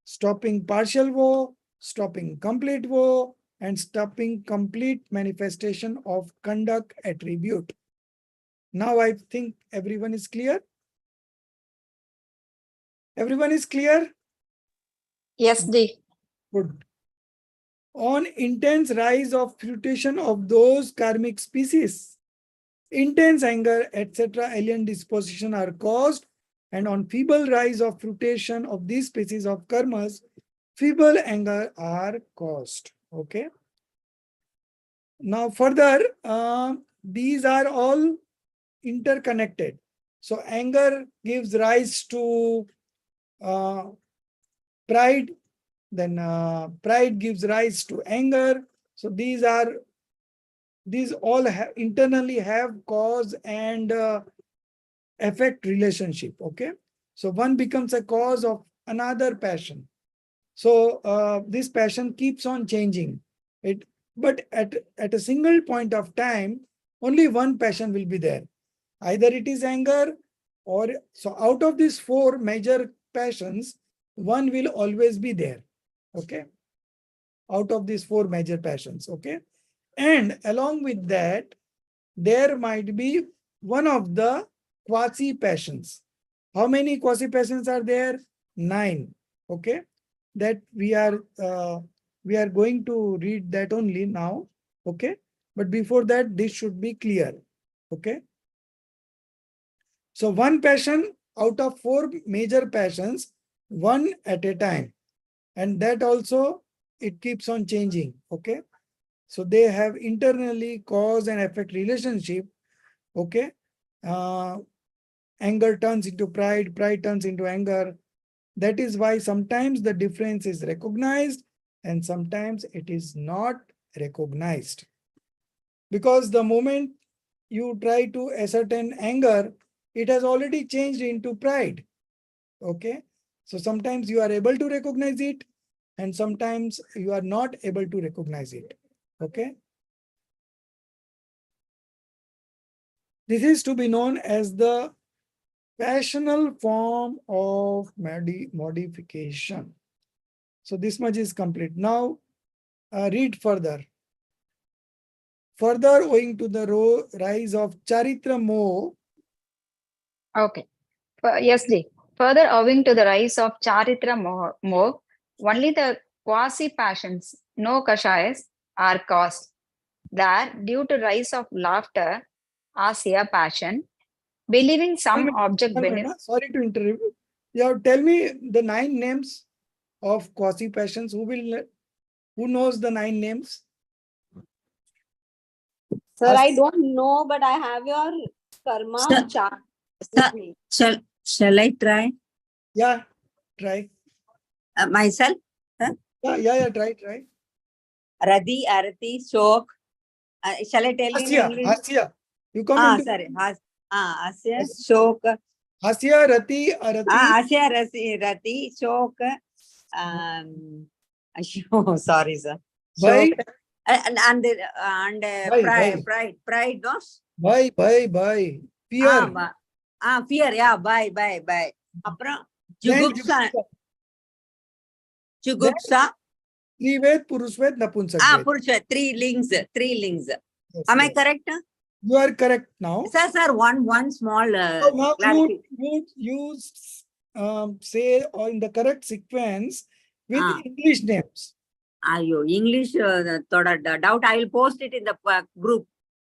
stopping partial woe, stopping complete woe, and stopping complete manifestation of conduct attribute. Now I think everyone is clear. Everyone is clear? Yes, D. Good. On intense rise of fruition of those karmic species, intense anger, etc., alien disposition are caused, and on feeble rise of fruition of these species of karmas, feeble anger are caused. Okay. Now further, these are all interconnected. So anger gives rise to pride, then pride gives rise to anger. So these all internally have cause and effect relationship. Okay, so one becomes a cause of another passion. So this passion keeps on changing it, but at a single point of time, only one passion will be there. Either it is anger, or so out of these four major passions, one will always be there. Okay, out of these four major passions. Okay, and along with that, there might be one of the quasi passions. How many quasi passions are there? 9. Okay, that we are going to read that only now. Okay, but before that, this should be clear. Okay, so one passion out of four major passions, one at a time, and that also it keeps on changing. Okay, so they have internally cause and effect relationship. Okay, anger turns into pride, pride turns into anger. That is why sometimes the difference is recognized and sometimes it is not recognized. Because the moment you try to ascertain anger, it has already changed into pride. Okay, so sometimes you are able to recognize it and sometimes you are not able to recognize it. Okay, this is to be known as the passional form of modification. So this much is complete. Now read further. Further, owing to the rise of charitra moh. Okay. Yes, D. Further, owing to the rise of charitra moh, only the quasi passions, no kashayas, are caused. That due to rise of laughter, asya passion, believing some object beneath. Sorry to interrupt. You tell me the 9 names of quasi passions. Who knows the 9 names? Sir, I don't know, but I have your karma chart with me. Shall I try? Yeah, try. Myself? Huh? Yeah, try. Radhi, Arati, Shok. Shall I tell you in English? Hasya. You come into... Sorry. Asya, Shok. Hasya, Rati, Arati. Asya, Rati, Shok. Sorry, sir. Bhai. Shok. And pride, no? Bhai. Fear. Fear, yeah, bye. Apra, Jugupsa. Trived, Purushved, Napunsakved. Purusha, 3 links. Yes, Am I correct? You are correct now. Sir, one small So now you say in the correct sequence with English names. English doubt. I will post it in the group.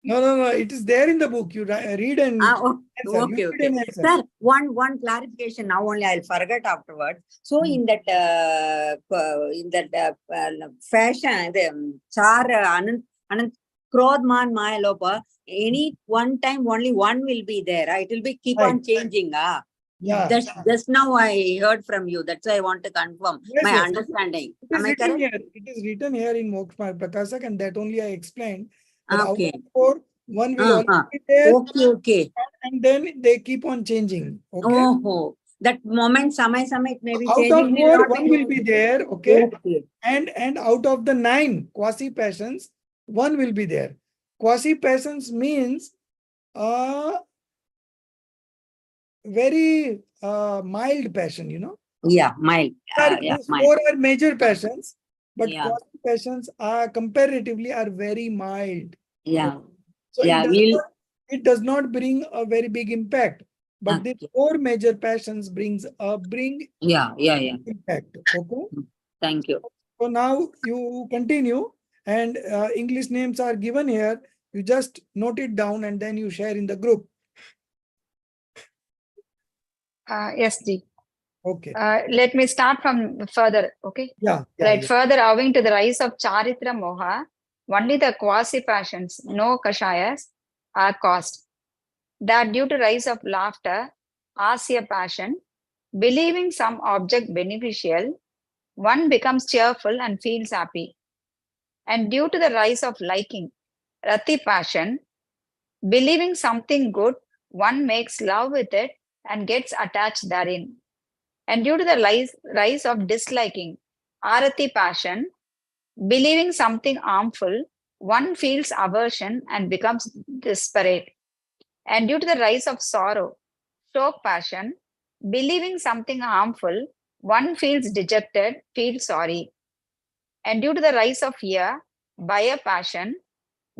No. It is there in the book. You read and answer. Okay. Sir, one clarification. Now only I'll forget afterwards. So in that fashion, the char anant krodman mayalopa, any one time only one will be there. It will be keep on changing. Yeah. Just now I heard from you. That's why I want to confirm my understanding. Am I correct? It is written here in Moksha Prakasak, and that only I explained. That Okay. out of 4, one will always be there. Okay. And then they keep on changing. Okay. Oh, that moment, samay, it may be out changing. Out of 4, one will be there. Okay. Okay. And out of the 9 quasi passions, one will be there. Quasi passions means very mild passion, Yeah, mild. Yeah, These mild. four are major passions, but Yeah. quasi passions are comparatively are very mild. Yeah. So Yeah, we'll. it does not bring a very big impact, but the Okay. four major passions bring Yeah. impact. Okay. Thank you. So now you continue, and English names are given here. You just note it down and then you share in the group. Yes, Ji. Okay. Let me start from further. Okay. Yeah. Right. Further, owing to the rise of Charitra Moha, only the quasi passions, no kashayas, are caused. That due to rise of laughter, asya passion, believing some object beneficial, one becomes cheerful and feels happy. And due to the rise of liking, rati passion, believing something good, one makes love with it and gets attached therein. And due to the rise of disliking, arati passion, believing something harmful, one feels aversion and becomes desperate. And due to the rise of sorrow, shok passion, believing something harmful, one feels dejected, feels sorry. And due to the rise of fear, bhaya passion,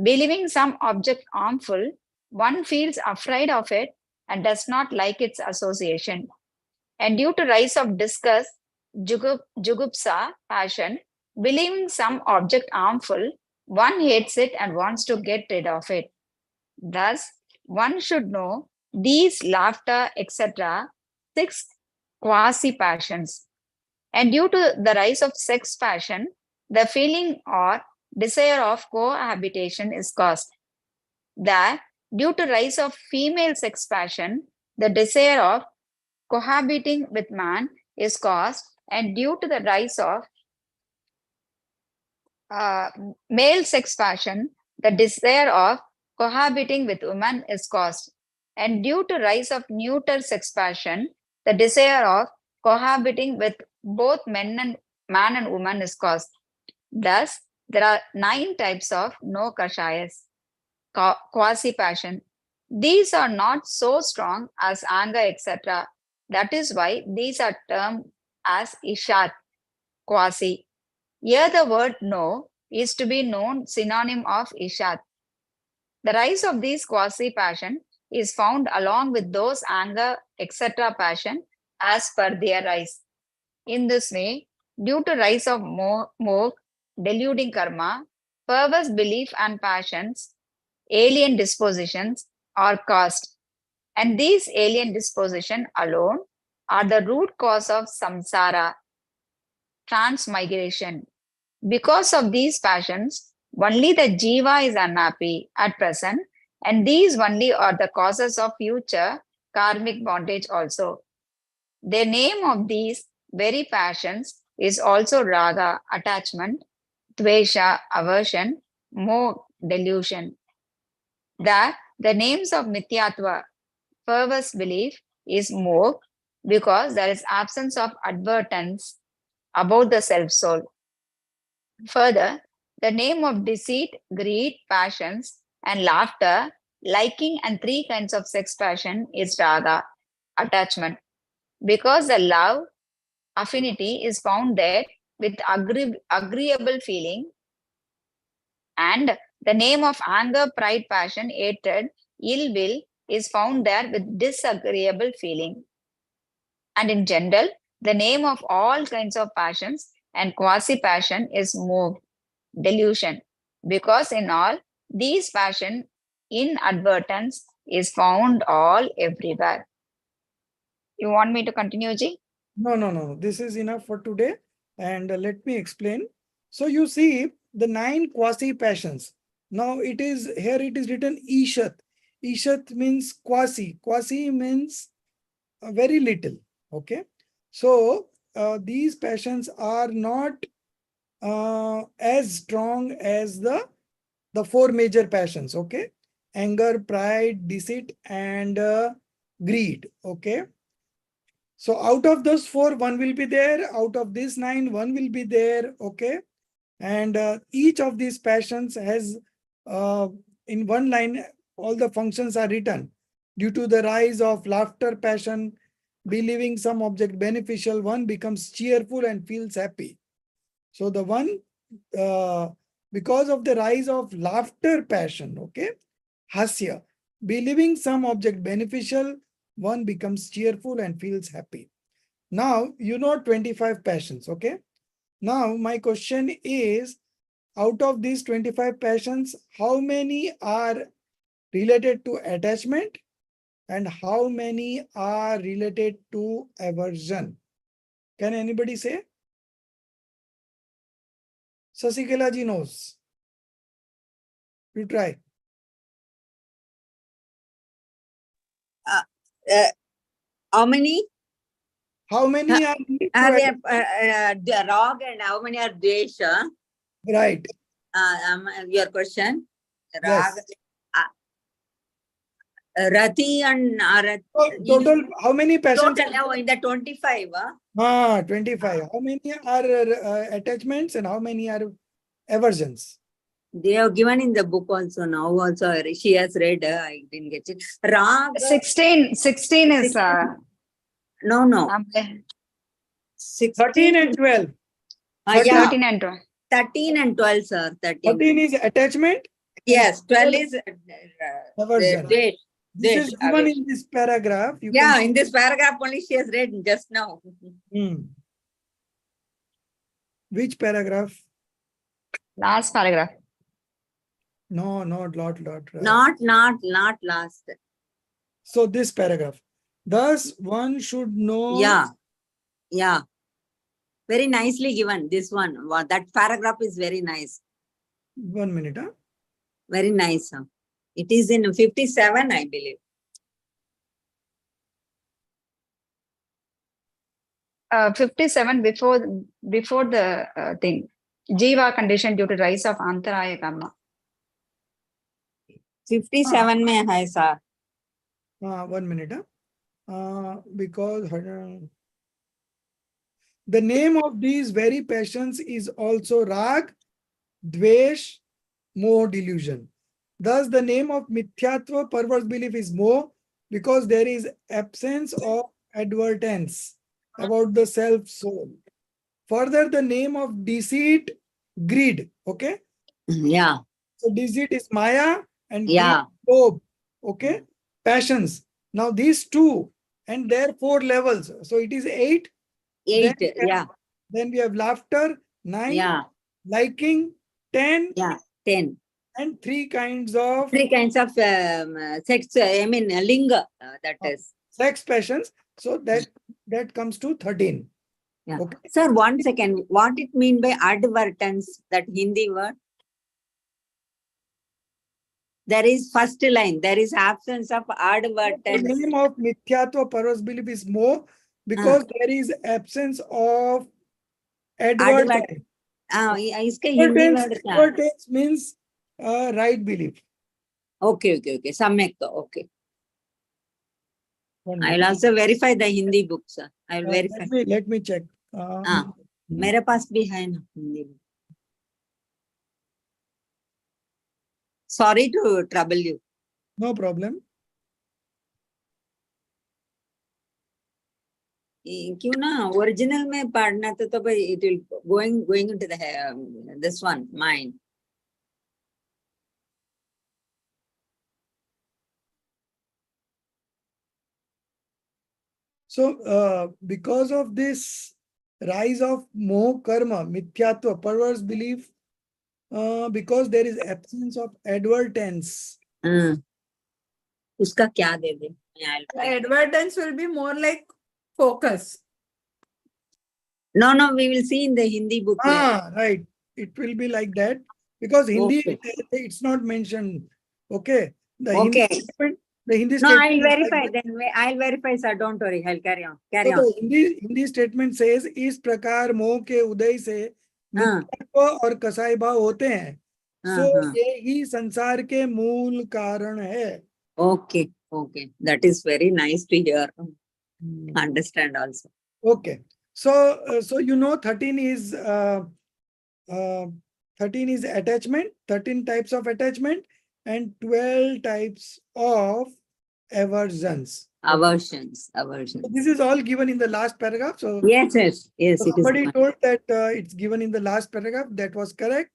believing some object harmful, one feels afraid of it and does not like its association. And due to rise of disgust, jugupsa passion, believing some object harmful, one hates it and wants to get rid of it. Thus, one should know these laughter, etc., 6 quasi passions. And due to the rise of sex passion, the feeling or desire of cohabitation is caused. That due to rise of female sex passion, the desire of cohabiting with man is caused, and due to the rise of male sex passion, the desire of cohabiting with woman is caused. And due to rise of neuter sex passion, the desire of cohabiting with both man and woman is caused. Thus, there are 9 types of no kashayas, quasi passion. These are not so strong as anger, etc. That is why these are termed as ishat, quasi. Here the word no is to be known synonym of ishat. The rise of these quasi passion is found along with those anger, etc. passion as per their rise. In this way, due to rise of moh, deluding karma, perverse belief and passions, alien dispositions are caused. And these alien dispositions alone are the root cause of samsara, transmigration. Because of these passions, only the jiva is unhappy at present, and these only are the causes of future karmic bondage also. The name of these very passions is also raga, attachment, dvesha, aversion, moh, delusion. That the names of mithyatva, perverse belief, is moh because there is absence of advertence about the self-soul. Further, the name of deceit, greed, passions, and laughter, liking, and 3 kinds of sex passion is raga, attachment. Because the love, affinity is found there with agreeable feeling, and the name of anger, pride, passion, hatred, ill will is found there with disagreeable feeling. And in general, the name of all kinds of passions and quasi-passion is moh, delusion, because in all these passion, inadvertence is found all everywhere. You want me to continue, Ji? No. This is enough for today. And let me explain. So you see the 9 quasi passions. Now it is written Ishat. Ishat means quasi. Quasi means very little. Okay. So these passions are not as strong as the 4 major passions. Okay. Anger, pride, deceit, and greed. Okay. So out of those 4, 1 will be there. Out of this 9, 1 will be there. Okay. And each of these passions has in one line, all the functions are written. Due to the rise of laughter, passion, believing some object beneficial, one becomes cheerful and feels happy. So the one, because of the rise of laughter, passion, okay, hasya, believing some object beneficial, one becomes cheerful and feels happy. Now, you know 25 passions, okay? Now, my question is, out of these 25 passions, how many are related to attachment and how many are related to aversion? Can anybody say? Sasikala ji knows. You try. How many How many are linked to are attachment? Rag and how many are Desha? Right. Your question. Yes. Rag, Rati and So total, how many passions? total in the 25. 25. How many are attachments and how many are aversions? They have given in the book also. Now also she has read. I didn't get it. Rag. 16 is 16. No. 16. 13 and 12. Yeah. 13 and 12. 13 and 12, sir. 13. 13 is attachment. Yes, 12 is Aversion. date. This is given in this paragraph. You Yeah, can in this paragraph only she has read just now. Which paragraph? Last paragraph. No, not. Not last. So this paragraph. Thus, one should know. Yeah. Very nicely given, this one. That paragraph is very nice. 1 minute. Huh? Very nice. It is in 57, I believe. 57 before the thing. Jiva condition due to rise of Antaraya Karma. 57 mein hai, sir. 1 minute. Because the name of these very passions is also Rag, Dvesh, Moh, delusion. Thus, the name of Mithyatva, perverse belief, is Moh because there is absence of advertence about the self-soul. Further, the name of deceit, greed. Okay? Yeah. So, deceit is Maya and Yeah. greed, Lobh. Okay? Passions. Now, these two and their 4 levels. So, it is 8. 8, then Then we have laughter, 9. Yeah. Liking, 10. Yeah, 10. And 3 kinds of 3 kinds of sex, I mean, linga, that is. sex passions. So that comes to 13. Yeah. Okay. Sir, 1 second. What it mean by advertence, that Hindi word? There is first line. There is absence of advertence. The name of Mithyatva, perverse belief, is Moh because there is absence of advertence. इसके Hindi word क्या? Advertence means right belief. Okay. सम्यक. Okay. I'll also verify the Hindi books. I'll verify. Let me check. मेरे पास भी है ना Hindi book. Sorry to trouble you. No problem. क्यों ना original में पढ़ना तो भाई it will going into the this one mind. So, because of this rise of moh karma, mithyatva, perverse belief, because there is absence of advertence. उसका क्या दे दे? Advertence will be more like focus. No, we will see in the Hindi book. Right. It will be like that because Hindi, Okay. it's not mentioned. Okay. The Okay. Hindi No, statement I'll is verify. like that. Then I'll verify, sir. Don't worry. I'll carry on. So the Hindi statement says, इस प्रकार मोह के उदय से मिथ्यात्व और कसाई भाव होते हैं. So ये ही संसार के मूल कारण है. Okay. That is very nice to hear. Understand also. Okay. So you know 13 is attachment, 13 types of attachment and 12 types of aversions. Aversions. So this is all given in the last paragraph. So Yes, it is. somebody told that it's given in the last paragraph. That was correct.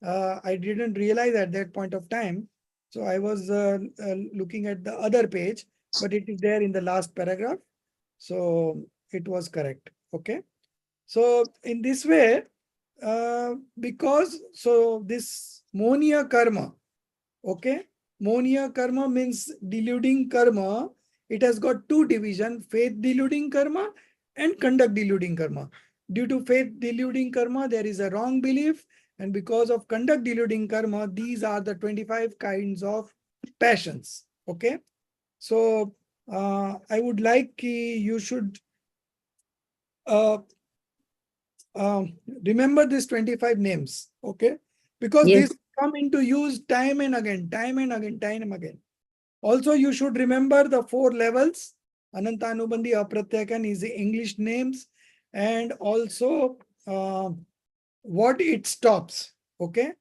I didn't realize at that point of time. So I was looking at the other page, but it is there in the last paragraph. So it was correct. Okay. So in this way, because this monia karma, okay, monia karma means deluding karma. It has got two divisions: faith deluding karma and conduct deluding karma. Due to faith deluding karma, there is a wrong belief, and because of conduct deluding karma, these are the 25 kinds of passions. Okay, so I would like you should remember these 25 names, okay? Because Yes. this come into use time and again. Also, you should remember the 4 levels. Ananta, Anubandhi, Apratyakan is the English names, and also what it stops, okay?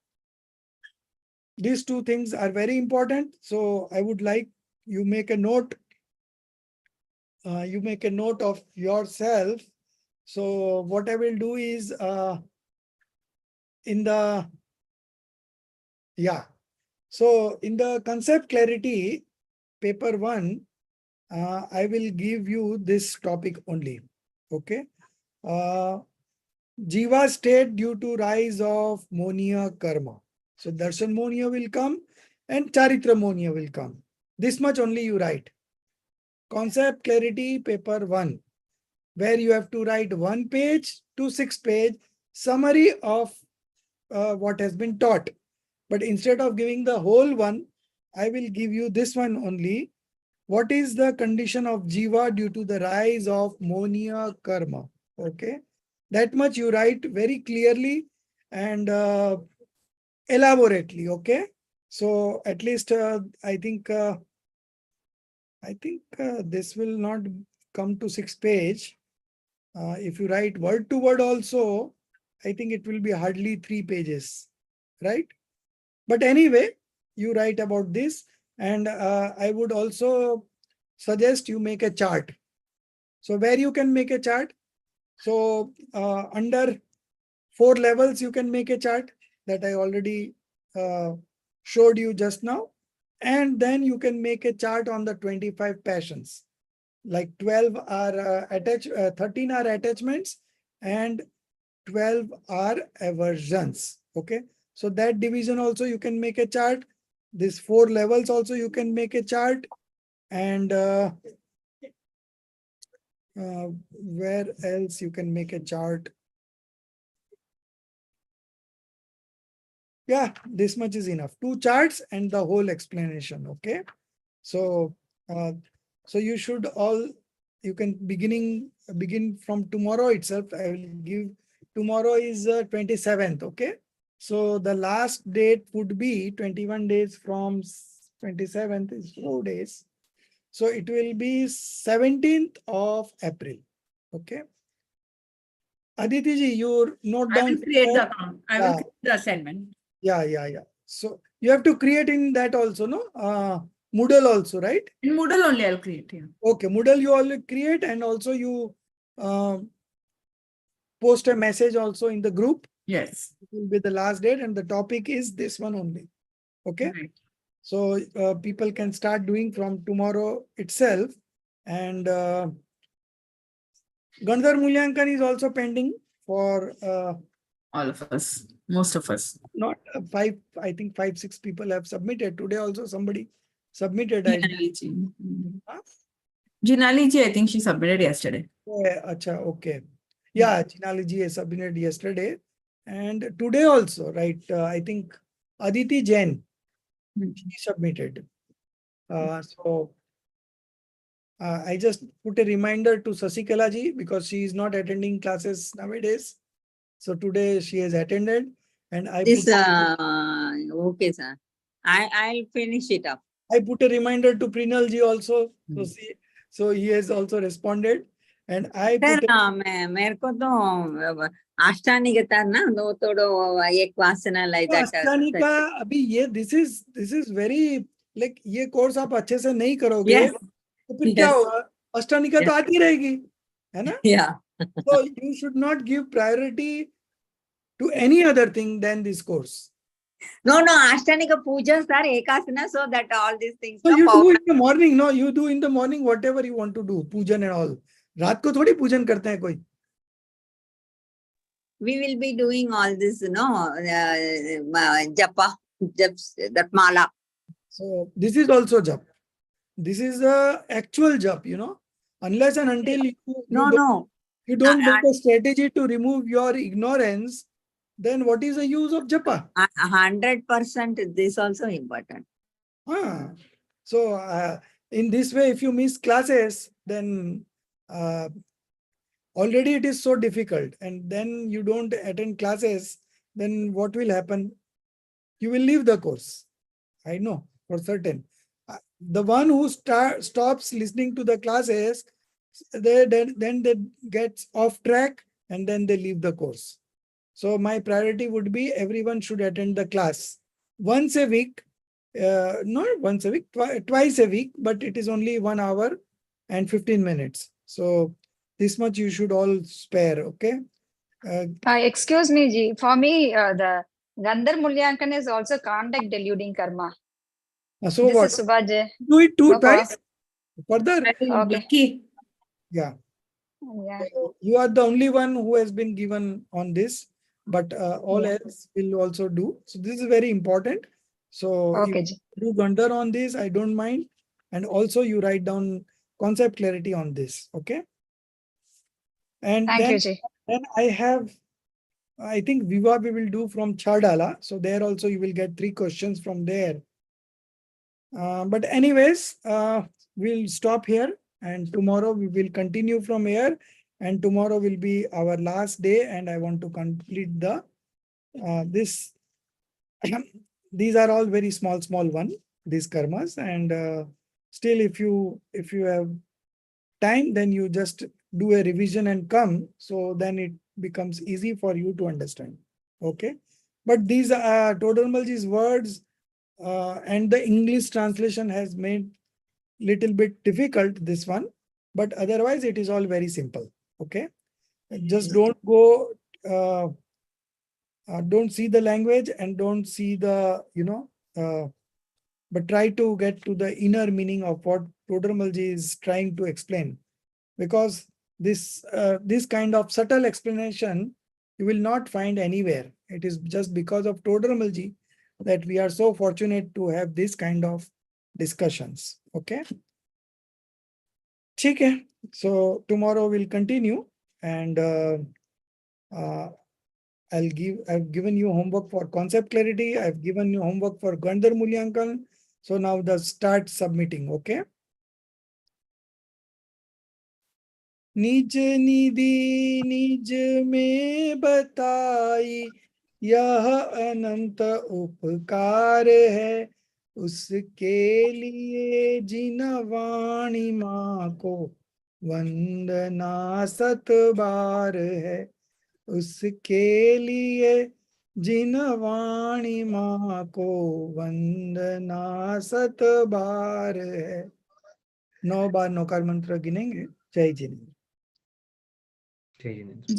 These 2 things are very important. So I would like you make a note. You make a note of yourself. So what I will do is in the concept clarity paper 1, I will give you this topic only. Okay. Jiva state due to rise of monia karma. So darshan monia will come and charitra monia will come. This much only you write. Concept clarity paper 1, where you have to write 1 page to 6 page summary of what has been taught. But instead of giving the whole one, I will give you this one only. What is the condition of jiva due to the rise of monia karma? Okay. That much you write very clearly and elaborately. Okay. So at least I think this will not come to 6 page. If you write word to word also, I think it will be hardly 3 pages, right? But anyway, you write about this, and I would also suggest you make a chart. So where you can make a chart? So under 4 levels, you can make a chart that I already showed you just now. And then you can make a chart on the 25 passions. Like 12 are 13 are attachments and 12 are aversions. Okay. So that division also you can make a chart. These 4 levels also you can make a chart. And where else you can make a chart? Yeah, this much is enough. 2 charts and the whole explanation. Okay. So you should all, you can begin from tomorrow itself. I will give, tomorrow is 27th. Okay. So the last date would be 21 days from 27th is 4 days. So it will be 17th of April. Okay. Aditi ji, you note down. I will create the account. I will create the assignment. Yeah. So you have to create in that also, no? Moodle also, right? In Moodle only I'll create. Yeah. Okay, Moodle you already create, and also you post a message also in the group. Yes. It will be the last date, and the topic is this one only. Okay. Right. So people can start doing from tomorrow itself. And Gandhar Mulyankan is also pending for All of us. Most of us. not 5, I think 5, 6 people have submitted. Today also somebody submitted. Jinali ji, I think she submitted yesterday. Acha, okay. Yeah, Jinali ji has submitted yesterday. And today also, right? I think Aditi Jain, she submitted. So I just put a reminder to Sasikala ji because she is not attending classes nowadays. So today she has attended, and I This, put, okay, sir. I'll finish it up. I put a reminder to Prinal ji also. So he has also responded. And I put मेरे को तो अष्टानिगता ना दो एक वासना like that. Ashtanika, abhi ye, this is very like ये course आप अच्छे से नहीं करोगे Yes. तो फिर क्या Yes. होगा, अष्टानिका तो आती रहेगी, है ना? Yeah. So you should not give priority to any other thing than this course. No, Ashtanika pujas are ekasana, so that all these things. So no, you do power. in the morning, no, you do in the morning whatever you want to do, pujan and all. रात को थोड़ी पूजन करते हैं कोई. We will be doing all this, japa, that mala. So this is also jap. This is the actual jap, you know. Unless and until you don't make a strategy to remove your ignorance, then what is the use of japa? 100% this also important. So in this way, if you miss classes, then already it is so difficult, and then you don't attend classes, then what will happen? You will leave the course. I know for certain. The one who stops listening to the classes, then they get off track and then they leave the course. So my priority would be everyone should attend the class once a week, not once a week, twice a week, but it is only 1 hour and 15 minutes. So this much you should all spare, okay? Excuse me, Ji. For me, the Gandhar Mulyankan is also conduct deluding karma. So This what? is Subhaje. Do it No twice. Further. Okay. Yeah. Yeah. You are the only one who has been given on this, but all else will also do. So this is very important. So Okay, if Ji. you do Gandhar on this, I don't mind. And also you write down concept clarity on this. Okay. And Thank you, Ji. then I think Viva we will do from Chardala. So there also you will get 3 questions from there. But anyways, we'll stop here and tomorrow we will continue from here, and tomorrow will be our last day and I want to complete the this these are all very small one, these karmas, and still if you have time, then you just do a revision and come, so then it becomes easy for you to understand. Okay, but these Todarmalji's words and the English translation has made little bit difficult this one, but otherwise it is all very simple. Okay, just don't go don't see the language and don't see the but try to get to the inner meaning of what Todarmalji is trying to explain, because this kind of subtle explanation you will not find anywhere. It is just because of Todarmalji that we are so fortunate to have this kind of discussions. Okay. Okay. So tomorrow we'll continue, and I've given you homework for concept clarity. I've given you homework for Gandhar Mulyankan. So now start submitting. Okay. निज निधि निज में बताई यह अनंत उपकार है, उसके लिए जिन वाणी माँ को वंदना 7 बार है, उसके लिए जिन वाणी माँ को वंदना 7 बार है। 9 बार नौकार मंत्र गिनेंगे। जय जिनेन्द्र। जय जिनेन्द्र।